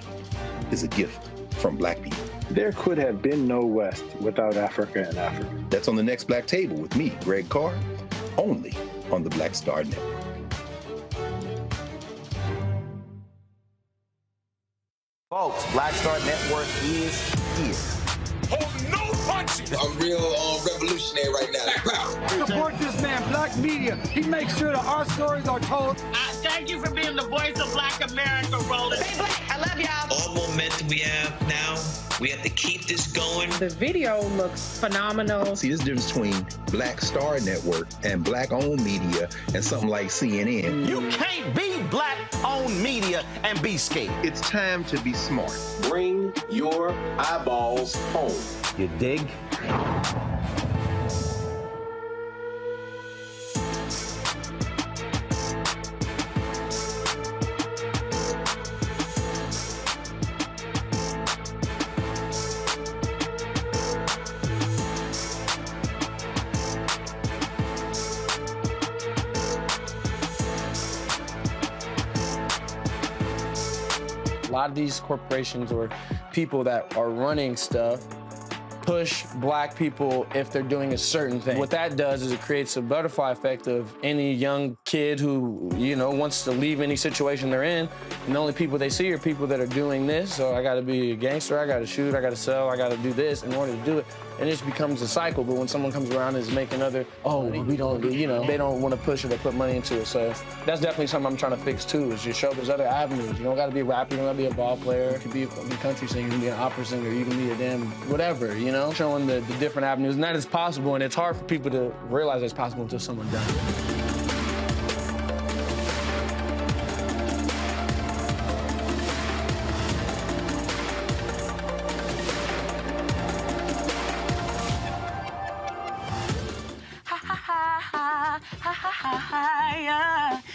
is a gift from Black people. There could have been no West without Africa and Africa. That's on the next Black Table with me, Greg Carr, only on the Black Star Network. Folks, Black Star Network is here. Hold no punches. I'm real revolutionary right now. Support this man, Black Media. He makes sure that our stories are told. Thank you for being the voice of Black America, Roland. Stay Black. I love y'all. All momentum we have now, we have to keep this going. The video looks phenomenal. See, there's a difference between Black Star Network and Black-owned media and something like CNN. You can't be Black-owned media and be scared. It's time to be smart. Bring your eyeballs home. You dig? A lot of these corporations or people that are running stuff push Black people if they're doing a certain thing. What that does is it creates a butterfly effect of any young kid who, wants to leave any situation they're in, and the only people they see are people that are doing this. So I gotta be a gangster, I gotta shoot, I gotta sell, I gotta do this in order to do it. and it just becomes a cycle. But when someone comes around and is making we don't, they don't want to push it or put money into it. So that's definitely something I'm trying to fix too, is just show there's other avenues. You don't got to be a rapper, you don't got to be a ball player, you can be a country singer, you can be an opera singer, you can be a damn whatever, showing the different avenues. And that is possible, and it's hard for people to realize it's possible until someone does it.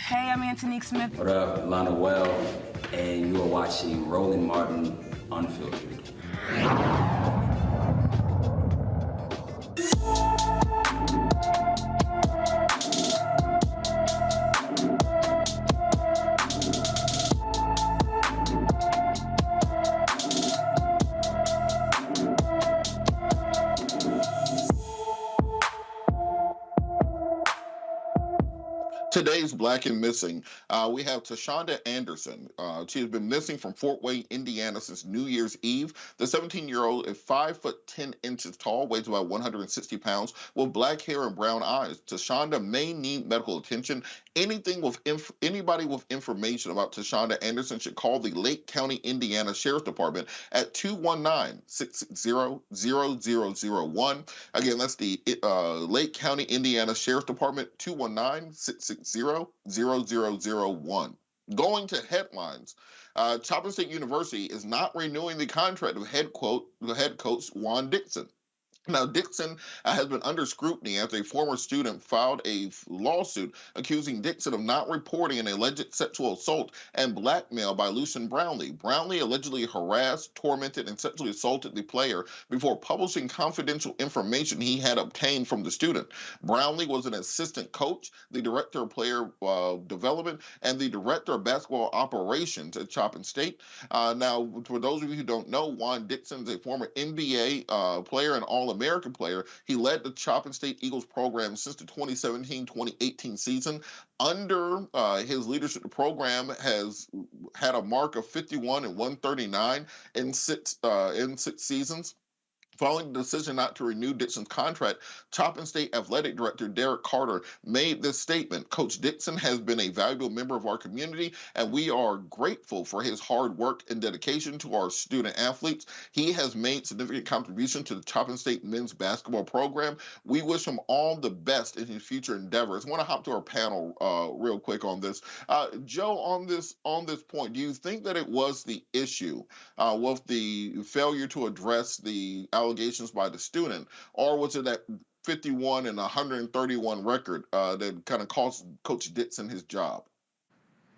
Hey, I'm Antonique Smith. What up, Lana Well, and you are watching Roland Martin Unfiltered. Today's Black and Missing, we have Tashonda Anderson. She has been missing from Fort Wayne, Indiana since New Year's Eve. The 17-year-old is 5'10" tall, weighs about 160 pounds, with black hair and brown eyes. Tashonda may need medical attention. Anybody with information about Tashonda Anderson should call the Lake County, Indiana Sheriff's Department at 219-660-0001. Again, that's the Lake County, Indiana Sheriff's Department, 219-660-0001. Going to headlines. Chapin State University is not renewing the contract of head coach Juan Dixon. Now, Dixon has been under scrutiny after a former student filed a lawsuit accusing Dixon of not reporting an alleged sexual assault and blackmail by Lucien Brownlee. Brownlee allegedly harassed, tormented, and sexually assaulted the player before publishing confidential information he had obtained from the student. Brownlee was an assistant coach, the director of player development, and the director of basketball operations at Chapin State. Now, for those of you who don't know, Juan Dixon is a former NBA player and All-American player. He led the Chapin State Eagles program since the 2017-2018 season. Under his leadership, the program has had a mark of 51 and 139 in six seasons. Following the decision not to renew Dixon's contract, Chapin State Athletic Director Derek Carter made this statement: Coach Dixon has been a valuable member of our community, and we are grateful for his hard work and dedication to our student athletes. He has made significant contribution to the Chapin State men's basketball program. We wish him all the best in his future endeavors. I want to hop to our panel real quick on this. Joe, on this point, do you think that it was the issue with the failure to address the allegations by the student, or was it that 51 and 131 record that kind of cost Coach Dixon his job?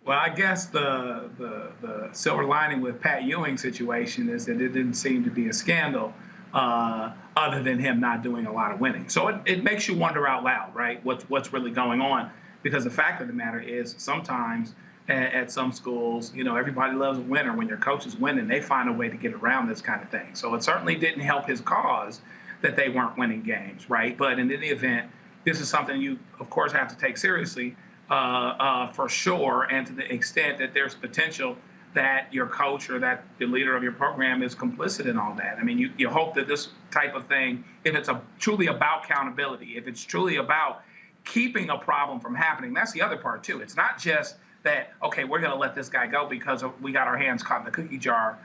Well, I guess the silver lining with Pat Ewing's situation is that it didn't seem to be a scandal other than him not doing a lot of winning. So it makes you wonder out loud, right? What's really going on? Because the fact of the matter is sometimes at some schools, everybody loves a winner. When your coach is winning, they find a way to get around this kind of thing. So it certainly didn't help his cause that they weren't winning games, right? But in any event, this is something you, of course, have to take seriously for sure, and to the extent that there's potential that your coach or that the leader of your program is complicit in all that. I mean, you hope that this type of thing, if it's truly about accountability, if it's truly about keeping a problem from happening, that's the other part too. It's not just that, okay, we're going to let this guy go because we got our hands caught in the cookie jar,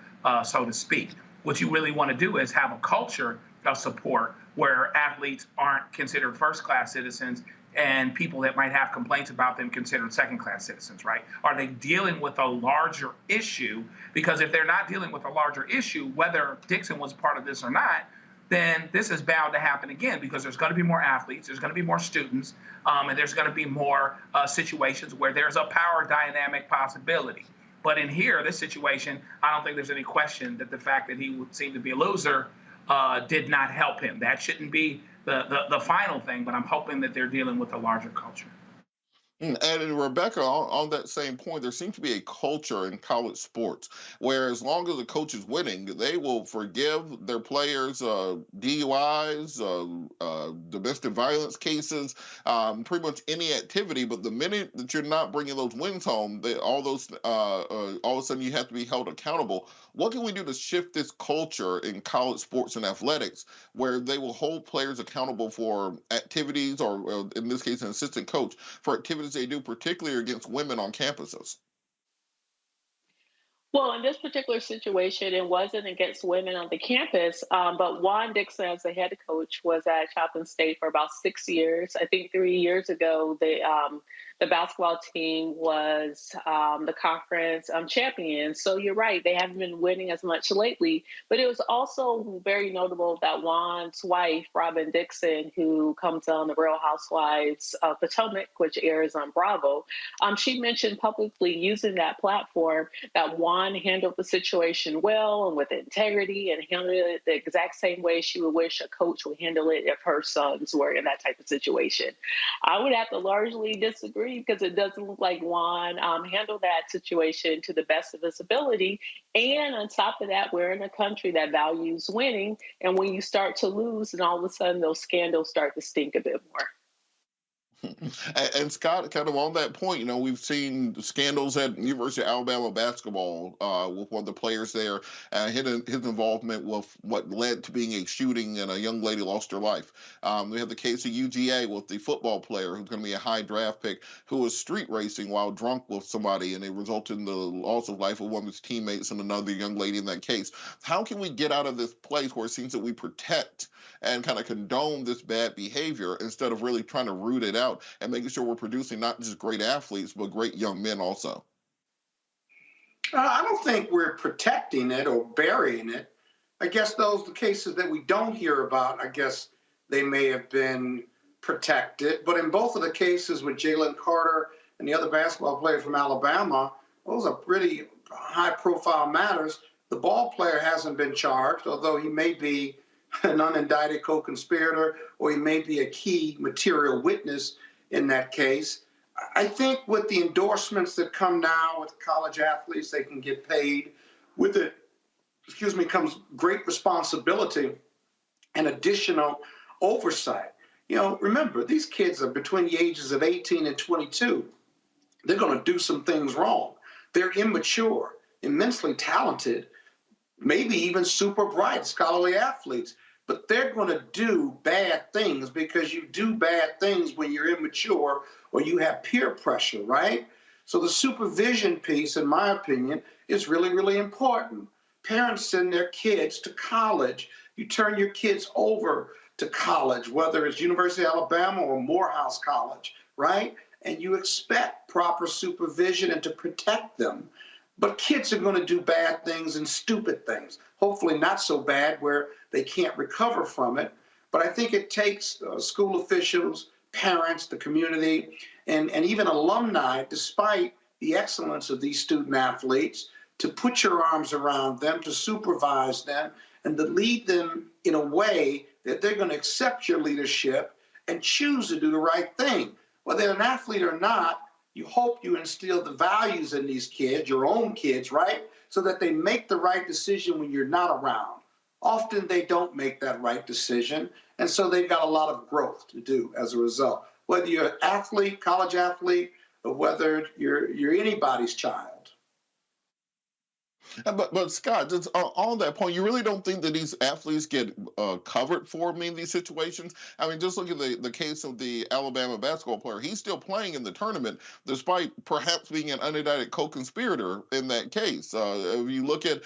so to speak. What you really want to do is have a culture of support where athletes aren't considered first-class citizens and people that might have complaints about them considered second-class citizens, right? Are they dealing with a larger issue? Because if they're not dealing with a larger issue, whether Dixon was part of this or not, then this is bound to happen again, because there's going to be more athletes, there's going to be more students, and there's going to be more situations where there's a power dynamic possibility. But in here, this situation, I don't think there's any question that the fact that he seemed to be a loser did not help him. That shouldn't be the final thing, but I'm hoping that they're dealing with a larger culture. And Rebecca, on that same point, there seems to be a culture in college sports where, as long as the coach is winning, they will forgive their players DUIs, domestic violence cases, pretty much any activity. But the minute that you're not bringing those wins home, all of a sudden you have to be held accountable. What can we do to shift this culture in college sports and athletics where they will hold players accountable for activities, or in this case, an assistant coach, for activities they do, particularly against women on campuses? Well, in this particular situation, it wasn't against women on the campus, but Juan Dixon, as the head coach, was at Chapin State for about 6 years. I think 3 years ago, the basketball team was the conference champion. So you're right, they haven't been winning as much lately. But it was also very notable that Juan's wife, Robin Dixon, who comes on the Real Housewives of Potomac, which airs on Bravo, she mentioned publicly using that platform that Juan handled the situation well and with integrity, and handled it the exact same way she would wish a coach would handle it if her sons were in that type of situation. I would have to largely disagree, because it doesn't look like Juan handled that situation to the best of his ability. And on top of that, we're in a country that values winning. And when you start to lose, and all of a sudden those scandals start to stink a bit more. And Scott, kind of on that point, we've seen scandals at University of Alabama basketball with one of the players there, his involvement with what led to being a shooting, and a young lady lost her life. We have the case of UGA with the football player who's going to be a high draft pick who was street racing while drunk with somebody, and it resulted in the loss of life of one of his teammates and another young lady in that case. How can we get out of this place where it seems that we protect and kind of condone this bad behavior instead of really trying to root it out and making sure we're producing not just great athletes, but great young men also? I don't think we're protecting it or burying it. I guess those are the cases that we don't hear about. I guess they may have been protected. But in both of the cases with Jalen Carter and the other basketball player from Alabama, those are pretty high-profile matters. The ball player hasn't been charged, although he may be an unindicted co-conspirator, or he may be a key material witness in that case. I think with the endorsements that come now with college athletes, they can get paid. With it, comes great responsibility and additional oversight. Remember, these kids are between the ages of 18 and 22. They're going to do some things wrong. They're immature, immensely talented, maybe even super bright, scholarly athletes. But they're going to do bad things, because you do bad things when you're immature or you have peer pressure, right? So the supervision piece, in my opinion, is really, really important. Parents send their kids to college. You turn your kids over to college, whether it's University of Alabama or Morehouse College, right? And you expect proper supervision and to protect them. But kids are going to do bad things and stupid things, hopefully not so bad where they can't recover from it. But I think it takes school officials, parents, the community, and even alumni, despite the excellence of these student athletes, to put your arms around them, to supervise them, and to lead them in a way that they're going to accept your leadership and choose to do the right thing. Whether they're an athlete or not, you hope you instill the values in these kids, your own kids, right? So that they make the right decision when you're not around. Often they don't make that right decision, and so they've got a lot of growth to do as a result. Whether you're an athlete, college athlete, or whether you're anybody's child. But Scott, just on that point, you really don't think that these athletes get covered for in these situations? I mean, just look at the case of the Alabama basketball player. He's still playing in the tournament, despite perhaps being an unindicted co-conspirator in that case. If you look at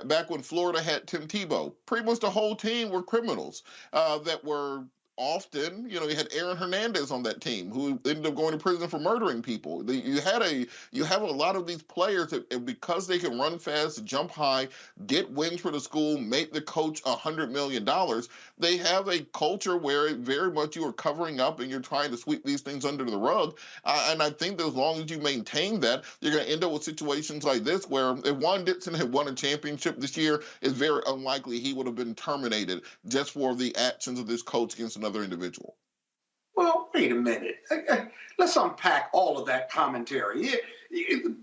back when Florida had Tim Tebow, pretty much the whole team were criminals that were often, you had Aaron Hernandez on that team who ended up going to prison for murdering people. You have a lot of these players that, because they can run fast, jump high, get wins for the school, make the coach $100 million, they have a culture where very much you are covering up and you're trying to sweep these things under the rug. And I think that as long as you maintain that, you're going to end up with situations like this where if Juan Dixon had won a championship this year, it's very unlikely he would have been terminated just for the actions of this coach against another individual. Well, wait a minute. Let's unpack all of that commentary.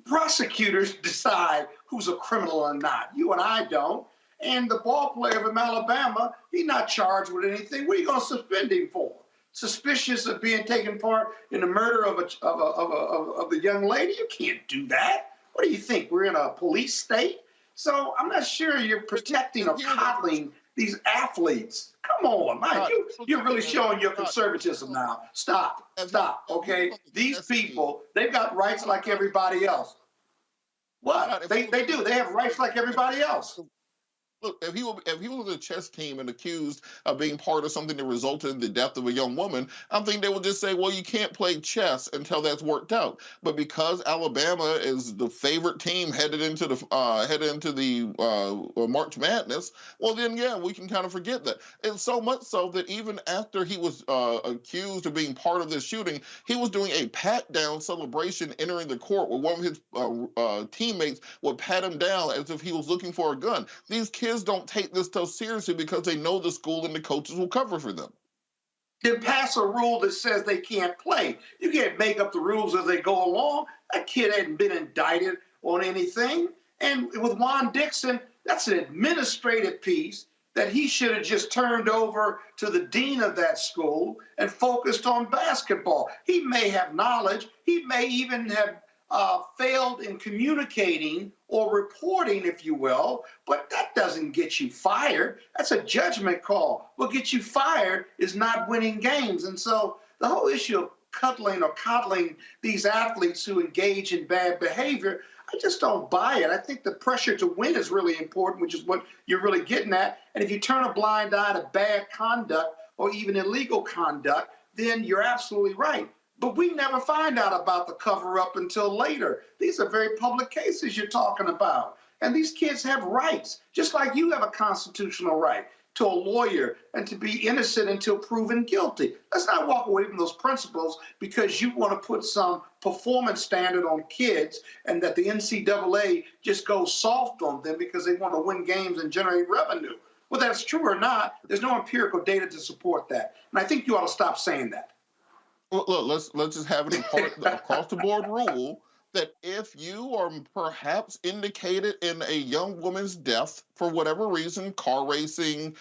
Prosecutors decide who's a criminal or not. You and I don't. And the ball player from Alabama, he's not charged with anything. What are you going to suspend him for? Suspicious of being taken part in the murder of a young lady? You can't do that. What do you think? We're in a police state? So I'm not sure you're protecting or coddling these athletes. Come on, Mike. You're really showing your conservatism now. Stop, okay? These people, they've got rights like everybody else. What? They do. They have rights like everybody else. Look, if he was a chess team and accused of being part of something that resulted in the death of a young woman, I think they would just say, well, you can't play chess until that's worked out. But because Alabama is the favorite team headed into the March Madness, well, then, yeah, we can kind of forget that. And so much so that even after he was accused of being part of this shooting, he was doing a pat-down celebration entering the court where one of his teammates would pat him down as if he was looking for a gun. These kids don't take this so seriously because they know the school and the coaches will cover for them. Then pass a rule that says they can't play. You can't make up the rules as they go along. That kid hadn't been indicted on anything. And with Juan Dixon, that's an administrative piece that he should have just turned over to the dean of that school and focused on basketball. He may have knowledge. He may even have failed in communicating or reporting, if you will, but that doesn't get you fired. That's a judgment call. What gets you fired is not winning games. And so the whole issue of cuddling or coddling these athletes who engage in bad behavior, I just don't buy it. I think the pressure to win is really important, which is what you're really getting at. And if you turn a blind eye to bad conduct or even illegal conduct, then you're absolutely right. But we never find out about the cover-up until later. These are very public cases you're talking about. And these kids have rights, just like you have a constitutional right to a lawyer and to be innocent until proven guilty. Let's not walk away from those principles because you want to put some performance standard on kids and that the NCAA just goes soft on them because they want to win games and generate revenue. Whether that's true or not, there's no empirical data to support that. And I think you ought to stop saying that. Well, look, let's just have an across-the-board rule that if you are perhaps indicated in a young woman's death for whatever reason, car racing,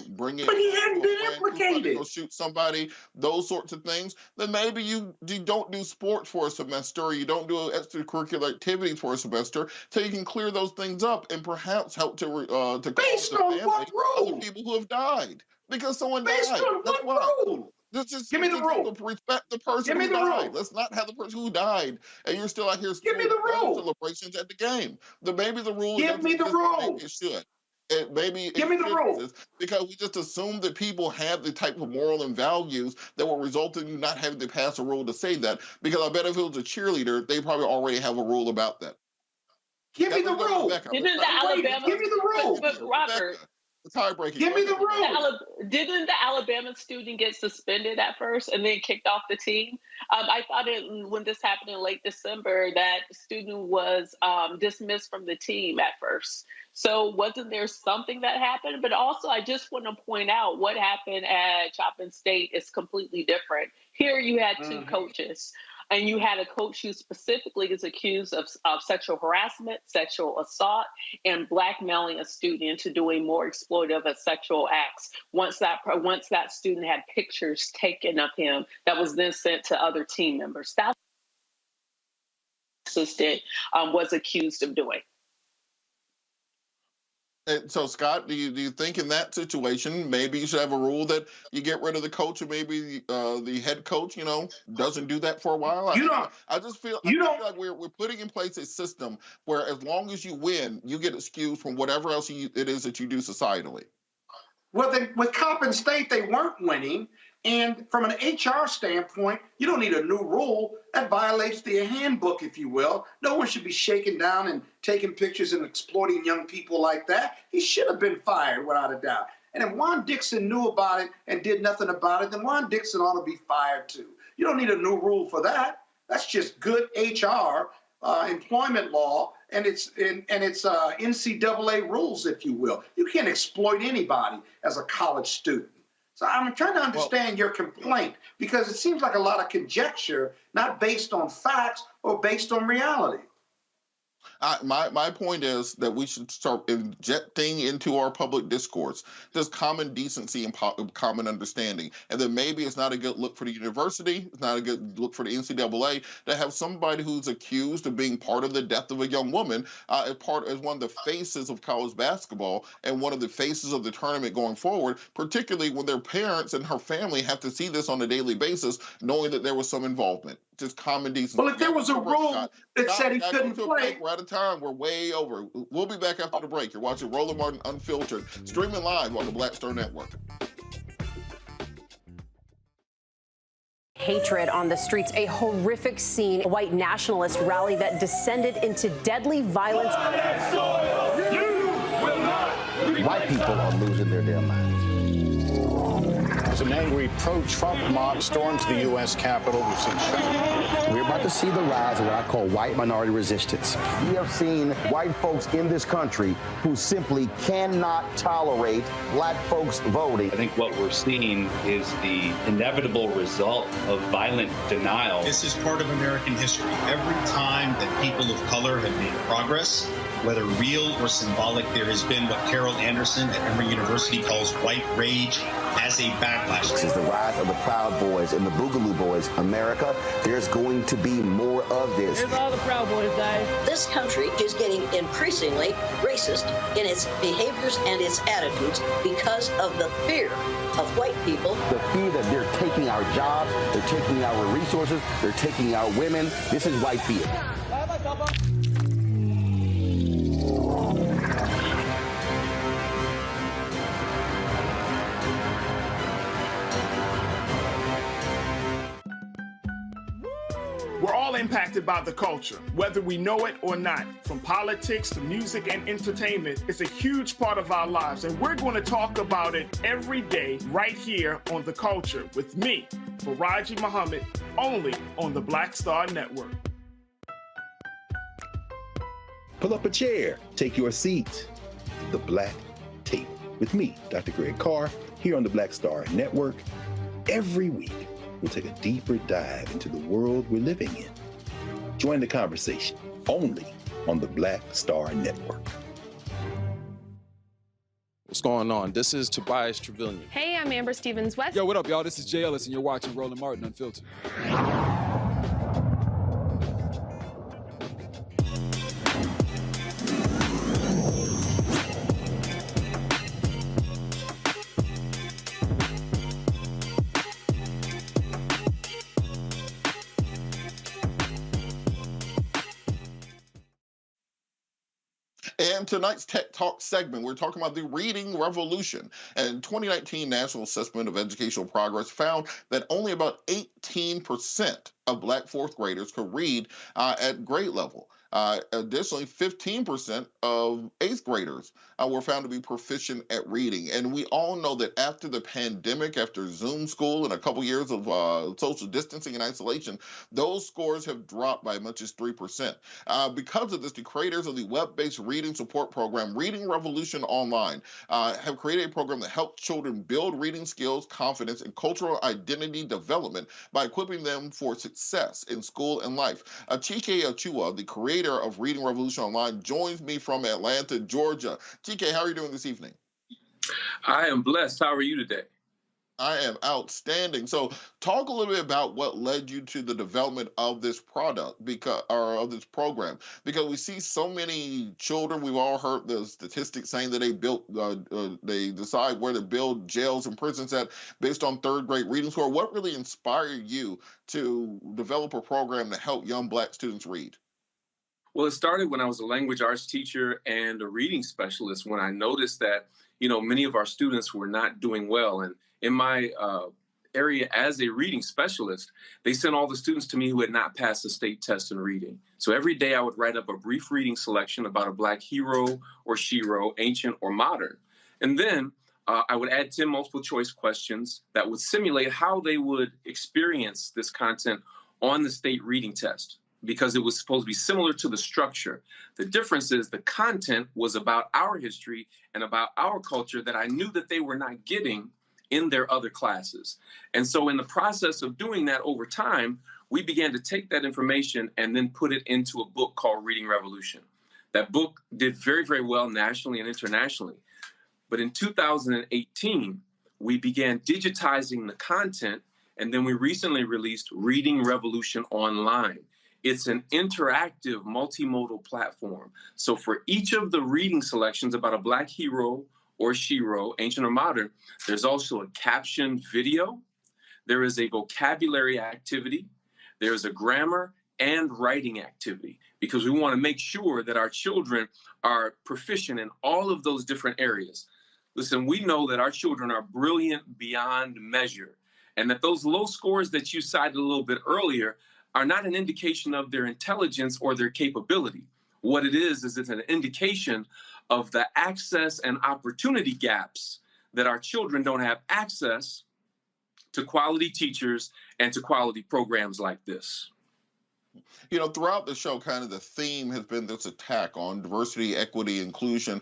bringing, but he hadn't been implicated, go shoot somebody, those sorts of things, then maybe you don't do sports for a semester, or you don't do extracurricular activities for a semester, so you can clear those things up and perhaps help to based on what rule? Other people who have died because someone based died. On That's what rule? Give me the rule. Respect the person who died. Let's not have the person who died, and you're still out here. Give me the rule. Celebrations at the game. Maybe the rule. Give me the rule. Maybe it should. Give me the rule. Because we just assume that people have the type of moral and values that will result in you not having to pass a rule to say that. Because I bet if it was a cheerleader, they probably already have a rule about that. Give me the rule. Didn't the Alabama? Give me the rule. But Robert. Tie-breaking. Give me the rule. Didn't the Alabama student get suspended at first and then kicked off the team? I thought when this happened in late December that the student was dismissed from the team at first. So wasn't there something that happened? But also, I just want to point out what happened at Chapin State is completely different. Here you had two coaches. And you had a coach who specifically is accused of sexual harassment, sexual assault, and blackmailing a student into doing more exploitive of sexual acts. Once that student had pictures taken of him that was then sent to other team members. That's what the assistant was accused of doing. And so, Scott, do you think in that situation maybe you should have a rule that you get rid of the coach, or maybe the head coach, doesn't do that for a while? I just feel like we're putting in place a system where as long as you win, you get excused from whatever else it is that you do societally. Well, with Coppin State, they weren't winning. And from an HR standpoint, you don't need a new rule. That violates the handbook, if you will. No one should be shaking down and taking pictures and exploiting young people like that. He should have been fired, without a doubt. And if Juan Dixon knew about it and did nothing about it, then Juan Dixon ought to be fired too. You don't need a new rule for that. That's just good HR, employment law, and it's NCAA rules, if you will. You can't exploit anybody as a college student. So I'm trying to understand your complaint, because it seems like a lot of conjecture, not based on facts or based on reality. My point is that we should start injecting into our public discourse just common decency and common understanding. And then maybe it's not a good look for the university, it's not a good look for the NCAA to have somebody who's accused of being part of the death of a young woman as one of the faces of college basketball and one of the faces of the tournament going forward, particularly when their parents and her family have to see this on a daily basis, knowing that there was some involvement. Just common decency. Well, if there was a rule that said he couldn't play. We're out of time. We're way over. We'll be back after the break. You're watching Roland Martin Unfiltered, streaming live on the Black Star Network. Hatred on the streets, a horrific scene, a white nationalist rally that descended into deadly violence. White people are losing their damn minds. As an angry pro-Trump mob storms the U.S. Capitol, we've seen shooting. We're about to see the rise of what I call white minority resistance. We have seen white folks in this country who simply cannot tolerate black folks voting. I think what we're seeing is the inevitable result of violent denial. This is part of American history. Every time that people of color have made progress, whether real or symbolic, there has been what Carol Anderson at Emory University calls white rage as a backlash. This is the rise of the Proud Boys and the Boogaloo Boys. America, there's going to be more of this. Here's all the Proud Boys, guys. This country is getting increasingly racist in its behaviors and its attitudes because of the fear of white people. The fear that they're taking our jobs, they're taking our resources, they're taking our women. This is white fear. We're all impacted by the culture, whether we know it or not. From politics to music and entertainment, it's a huge part of our lives, and we're going to talk about it every day right here on The Culture with me, Faraji Muhammad, only on the Black Star Network. Pull up a chair, take your seat. The Black Tape with me, Dr. Greg Carr, here on the Black Star Network. Every week, we'll take a deeper dive into the world we're living in. Join the conversation only on the Black Star Network. What's going on? This is Tobias Trevelyan. Hey, I'm Amber Stevens-West. Yo, what up, y'all? This is Jay Ellis, and you're watching Roland Martin Unfiltered. And tonight's Tech Talk segment, we're talking about the reading revolution. And 2019 National Assessment of Educational Progress found that only about 18% of Black fourth graders could read at grade level. Additionally, 15% of eighth graders were found to be proficient at reading. And we all know that after the pandemic, after Zoom school and a couple years of social distancing and isolation, those scores have dropped by as much as 3%. Because of this, the creators of the web-based reading support program, Reading Revolution Online, have created a program that helps children build reading skills, confidence, and cultural identity development by equipping them for success in school and life. Chike Achua, the creator of Reading Revolution Online, joins me from Atlanta, Georgia. Chike, how are you doing this evening? I am blessed. How are you today? I am outstanding. So talk a little bit about what led you to the development of this product of this program, because we see so many children. We've all heard the statistics saying that they decide where to build jails and prisons at based on third grade reading score. What really inspired you to develop a program to help young Black students read? Well, it started when I was a language arts teacher and a reading specialist, when I noticed that, many of our students were not doing well. And in my area as a reading specialist, they sent all the students to me who had not passed the state test in reading. So every day I would write up a brief reading selection about a Black hero or shero, ancient or modern. And then I would add 10 multiple choice questions that would simulate how they would experience this content on the state reading test, because it was supposed to be similar to the structure. The difference is the content was about our history and about our culture that I knew that they were not getting in their other classes. And so in the process of doing that over time, we began to take that information and then put it into a book called Reading Revolution. That book did very, very well nationally and internationally. But in 2018, we began digitizing the content, and then we recently released Reading Revolution Online. It's an interactive multimodal platform. So for each of the reading selections about a Black hero or shero, ancient or modern, there's also a captioned video. There is a vocabulary activity. There's a grammar and writing activity, because we want to make sure that our children are proficient in all of those different areas. Listen, we know that our children are brilliant beyond measure, and that those low scores that you cited a little bit earlier are not an indication of their intelligence or their capability. What it is it's an indication of the access and opportunity gaps that our children don't have access to quality teachers and to quality programs like this. You know, throughout the show, kind of the theme has been this attack on diversity, equity, inclusion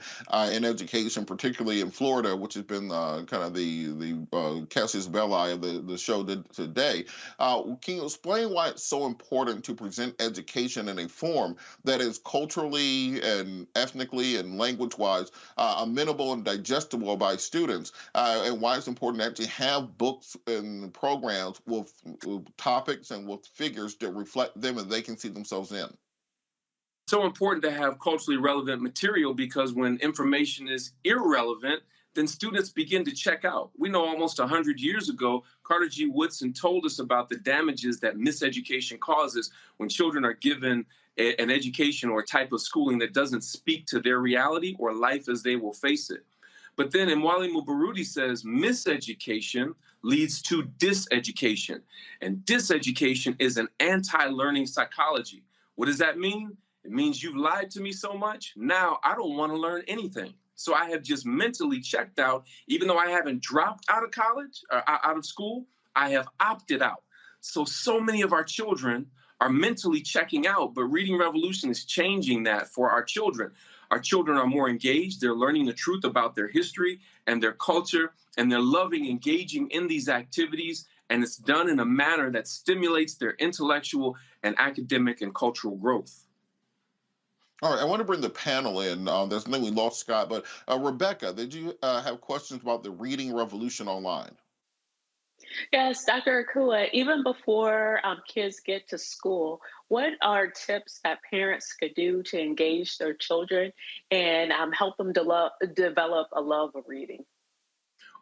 in education, particularly in Florida, which has been kind of the casus belli of the show today. Can you explain why it's so important to present education in a form that is culturally and ethnically and language-wise amenable and digestible by students, and why it's important to actually have books and programs with topics and with figures that reflect them and they can see themselves in? So important to have culturally relevant material, because when information is irrelevant, then students begin to check out. We know almost 100 years ago, Carter G. Woodson told us about the damages that miseducation causes when children are given an education or a type of schooling that doesn't speak to their reality or life as they will face it. But then Mwalimu Mubaruti says miseducation leads to diseducation. And diseducation is an anti-learning psychology. What does that mean? It means you've lied to me so much, now I don't want to learn anything. So I have just mentally checked out. Even though I haven't dropped out of college or out of school, I have opted out. So many of our children are mentally checking out, but Reading Revolution is changing that for our children. Our children are more engaged. They're learning the truth about their history and their culture, and they're loving engaging in these activities, and it's done in a manner that stimulates their intellectual and academic and cultural growth. All right, I want to bring the panel in. There's we lost Scott, but Rebecca, did you have questions about the Reading Revolution Online? Yes, Dr. Akua, even before kids get to school, what are tips that parents could do to engage their children and help them develop a love of reading?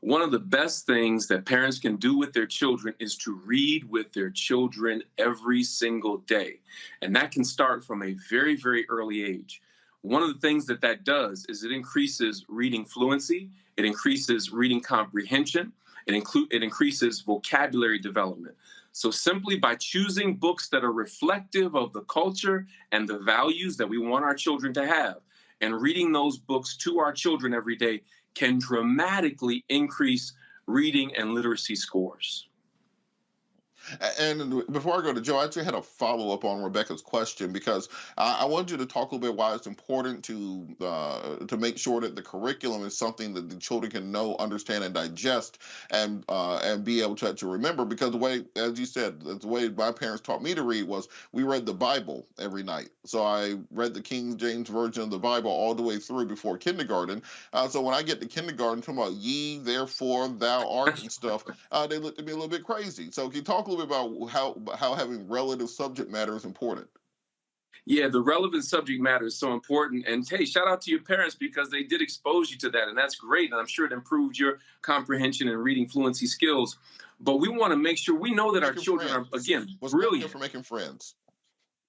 One of the best things that parents can do with their children is to read with their children every single day. And that can start from a very, very early age. One of the things that does is it increases reading fluency, it increases reading comprehension, it increases vocabulary development. So simply by choosing books that are reflective of the culture and the values that we want our children to have, and reading those books to our children every day can dramatically increase reading and literacy scores. And before I go to Joe, I actually had a follow-up on Rebecca's question, because I wanted you to talk a little bit why it's important to make sure that the curriculum is something that the children can know, understand, and digest, and be able to remember. Because the way, as you said, the way my parents taught me to read was we read the Bible every night. So I read the King James Version of the Bible all the way through before kindergarten. So when I get to kindergarten, talking about ye, therefore, thou art, and stuff, they looked at me a little bit crazy. So can you talk a little bit about how having relative subject matter is important? Yeah, the relevant subject matter is so important. And hey, shout out to your parents, because they did expose you to that. And that's great. And I'm sure it improved your comprehension and reading fluency skills. But we want to make sure we know that our children are, again, brilliant. For making friends.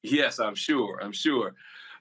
Yes, I'm sure.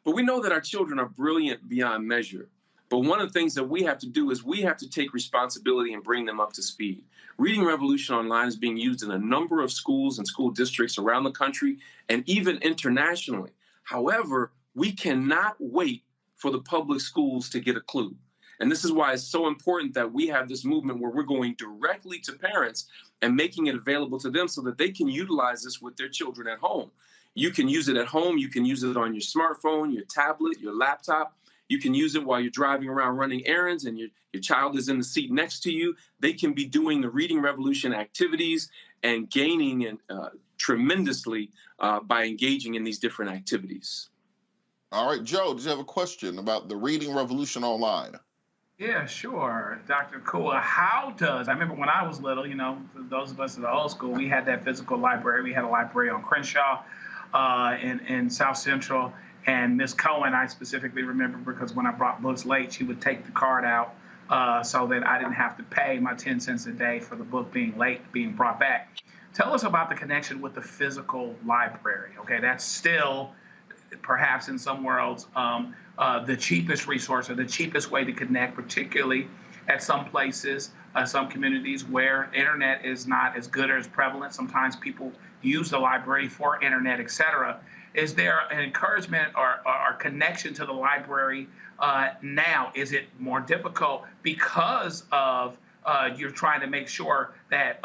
But we know that our children are brilliant beyond measure. But one of the things that we have to do is we have to take responsibility and bring them up to speed. Reading Revolution Online is being used in a number of schools and school districts around the country and even internationally. However, we cannot wait for the public schools to get a clue. And this is why it's so important that we have this movement where we're going directly to parents and making it available to them so that they can utilize this with their children at home. You can use it at home. You can use it on your smartphone, your tablet, your laptop. You can use it while you're driving around running errands and your child is in the seat next to you. They can be doing the Reading Revolution activities and gaining tremendously by engaging in these different activities. All right, Joe, did you have a question about the Reading Revolution online? Yeah, sure, Dr. Kua. I remember when I was little, you know, for those of us in the old school, we had that physical library. We had a library on Crenshaw in South Central. And Miss Cohen, I specifically remember because when I brought books late, she would take the card out so that I didn't have to pay my 10 cents a day for the book being late, being brought back. Tell us about the connection with the physical library. Okay, that's still, perhaps in some worlds, the cheapest resource or the cheapest way to connect, particularly at some places, some communities where internet is not as good or as prevalent. Sometimes people use the library for internet, et cetera. Is there an encouragement or connection to the library now? Is it more difficult because of you're trying to make sure that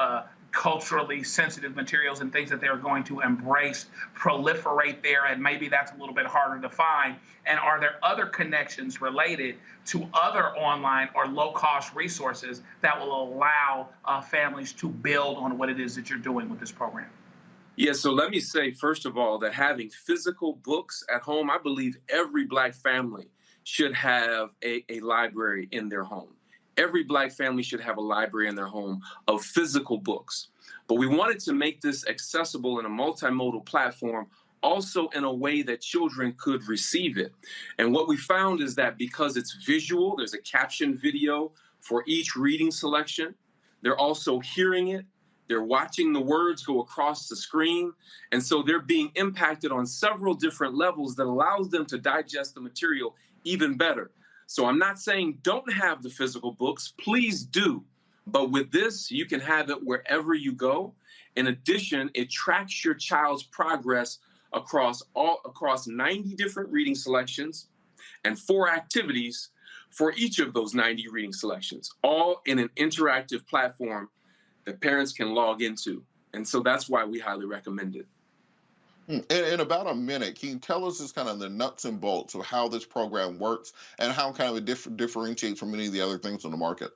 culturally sensitive materials and things that they're going to embrace proliferate there, and maybe that's a little bit harder to find? And are there other connections related to other online or low-cost resources that will allow families to build on what it is that you're doing with this program? Yeah, so let me say, first of all, that having physical books at home, I believe every Black family should have a library in their home. Every Black family should have a library in their home of physical books. But we wanted to make this accessible in a multimodal platform, also in a way that children could receive it. And what we found is that because it's visual, there's a caption video for each reading selection. They're also hearing it. They're watching the words go across the screen. And so they're being impacted on several different levels that allows them to digest the material even better. So I'm not saying don't have the physical books, please do. But with this, you can have it wherever you go. In addition, it tracks your child's progress across 90 different reading selections and 4 activities for each of those 90 reading selections, all in an interactive platform that parents can log into. And so that's why we highly recommend it. In about a minute, can you tell us just kind of the nuts and bolts of how this program works and how kind of it differentiates from many of the other things on the market?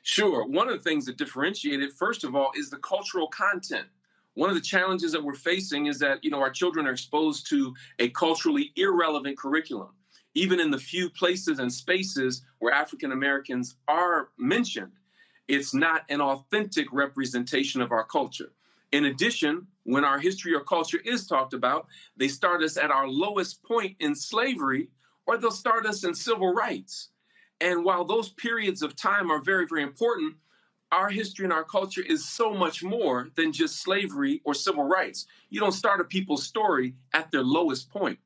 Sure. One of the things that differentiate it, first of all, is the cultural content. One of the challenges that we're facing is that, our children are exposed to a culturally irrelevant curriculum. Even in the few places and spaces where African Americans are mentioned, it's not an authentic representation of our culture. In addition, when our history or culture is talked about, they start us at our lowest point in slavery, or they'll start us in civil rights. And while those periods of time are very, very important, our history and our culture is so much more than just slavery or civil rights. You don't start a people's story at their lowest point.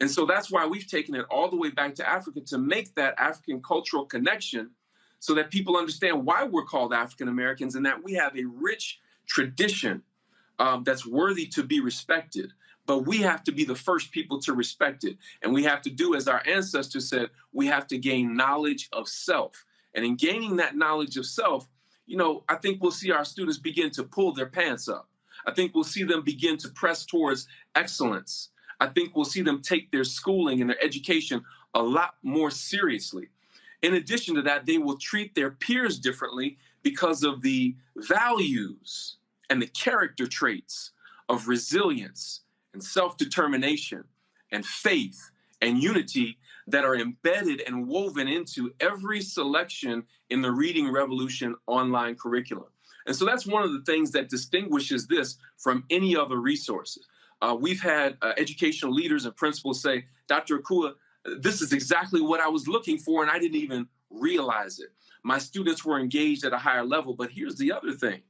And so that's why we've taken it all the way back to Africa to make that African cultural connection so that people understand why we're called African Americans and that we have a rich tradition that's worthy to be respected. But we have to be the first people to respect it. And we have to do, as our ancestors said, we have to gain knowledge of self. And in gaining that knowledge of self, I think we'll see our students begin to pull their pants up. I think we'll see them begin to press towards excellence. I think we'll see them take their schooling and their education a lot more seriously. In addition to that, they will treat their peers differently because of the values and the character traits of resilience and self-determination and faith and unity that are embedded and woven into every selection in the Reading Revolution online curriculum. And so that's one of the things that distinguishes this from any other resources. We've had educational leaders and principals say, Dr. Akua, this is exactly what I was looking for, and I didn't even realize it. My students were engaged at a higher level, but here's the other thing.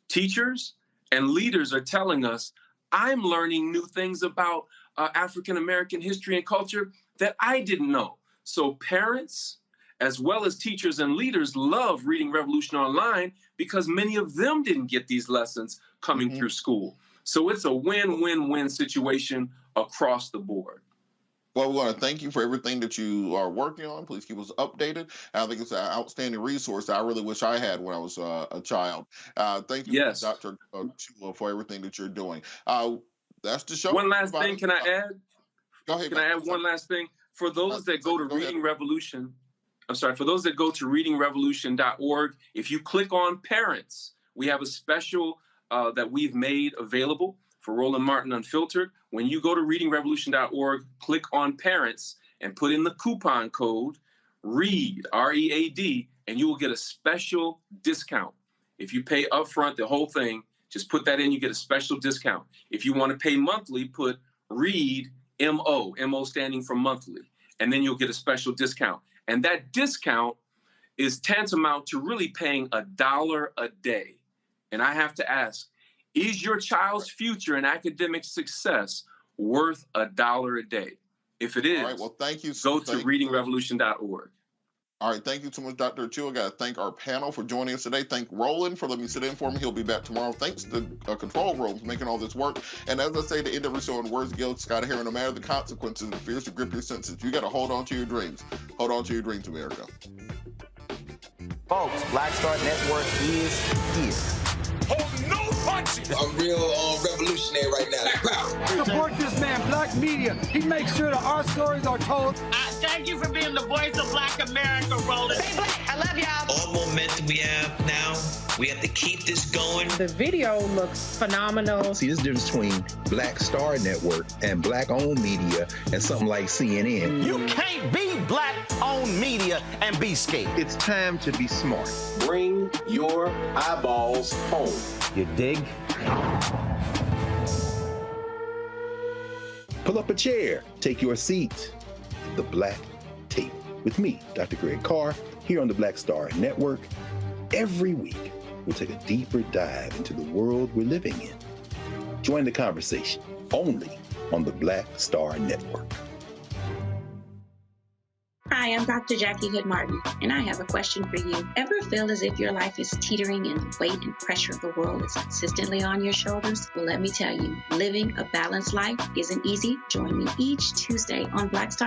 Teachers and leaders are telling us, I'm learning new things about African-American history and culture that I didn't know. So parents, as well as teachers and leaders, love Reading Revolution Online because many of them didn't get these lessons coming through school. So it's a win-win-win situation across the board. Well, we want to thank you for everything that you are working on. Please keep us updated. I think it's an outstanding resource that I really wish I had when I was a child. Thank you, Dr. Chua, for everything that you're doing. That's the show. One last thing, can I add? Go ahead. Can I add one last thing? for those that go to Reading Revolution, for those that go to readingrevolution.org, if you click on parents, we have a special that we've made available for Roland Martin Unfiltered. When you go to readingrevolution.org, click on parents and put in the coupon code READ, R-E-A-D, and you will get a special discount. If you pay upfront the whole thing, just put that in, you get a special discount. If you want to pay monthly, put READ, M-O, M-O standing for monthly, and then you'll get a special discount. And that discount is tantamount to really paying $1 a day. And I have to ask, is your child's future and academic success worth $1 a day? If it is, all right, well, thank you. Go to readingrevolution.org. All right, thank you so much, Dr. Chu. I got to thank our panel for joining us today. Thank Roland for letting me sit in for me. He'll be back tomorrow. Thanks to Control Room for making all this work. And as I say at the end of every show in words, Gil Scott here, no matter the consequences, it fears to grip your senses. You got to hold on to your dreams. Hold on to your dreams, America. Folks, Black Star Network is here. Hold no punches. I'm real revolutionary right now. Support this man, Black Media. He makes sure that our stories are told. Thank you for being the voice of Black America, Roland. Stay black. I love y'all. All momentum we have now, we have to keep this going. The video looks phenomenal. See, there's a difference between Black Star Network and Black-owned media and something like CNN. You can't be Black-owned media and be scared. It's time to be smart. Bring your eyeballs home. You dig? Pull up a chair, take your seat. The Black Tape with me, Dr. Greg Carr, here on the Black Star Network. Every week, we'll take a deeper dive into the world we're living in. Join the conversation only on the Black Star Network. Hi, I'm Dr. Jackie Hood Martin, and I have a question for you. Ever feel as if your life is teetering and the weight and pressure of the world is consistently on your shoulders? Well, let me tell you, living a balanced life isn't easy. Join me each Tuesday on Black Star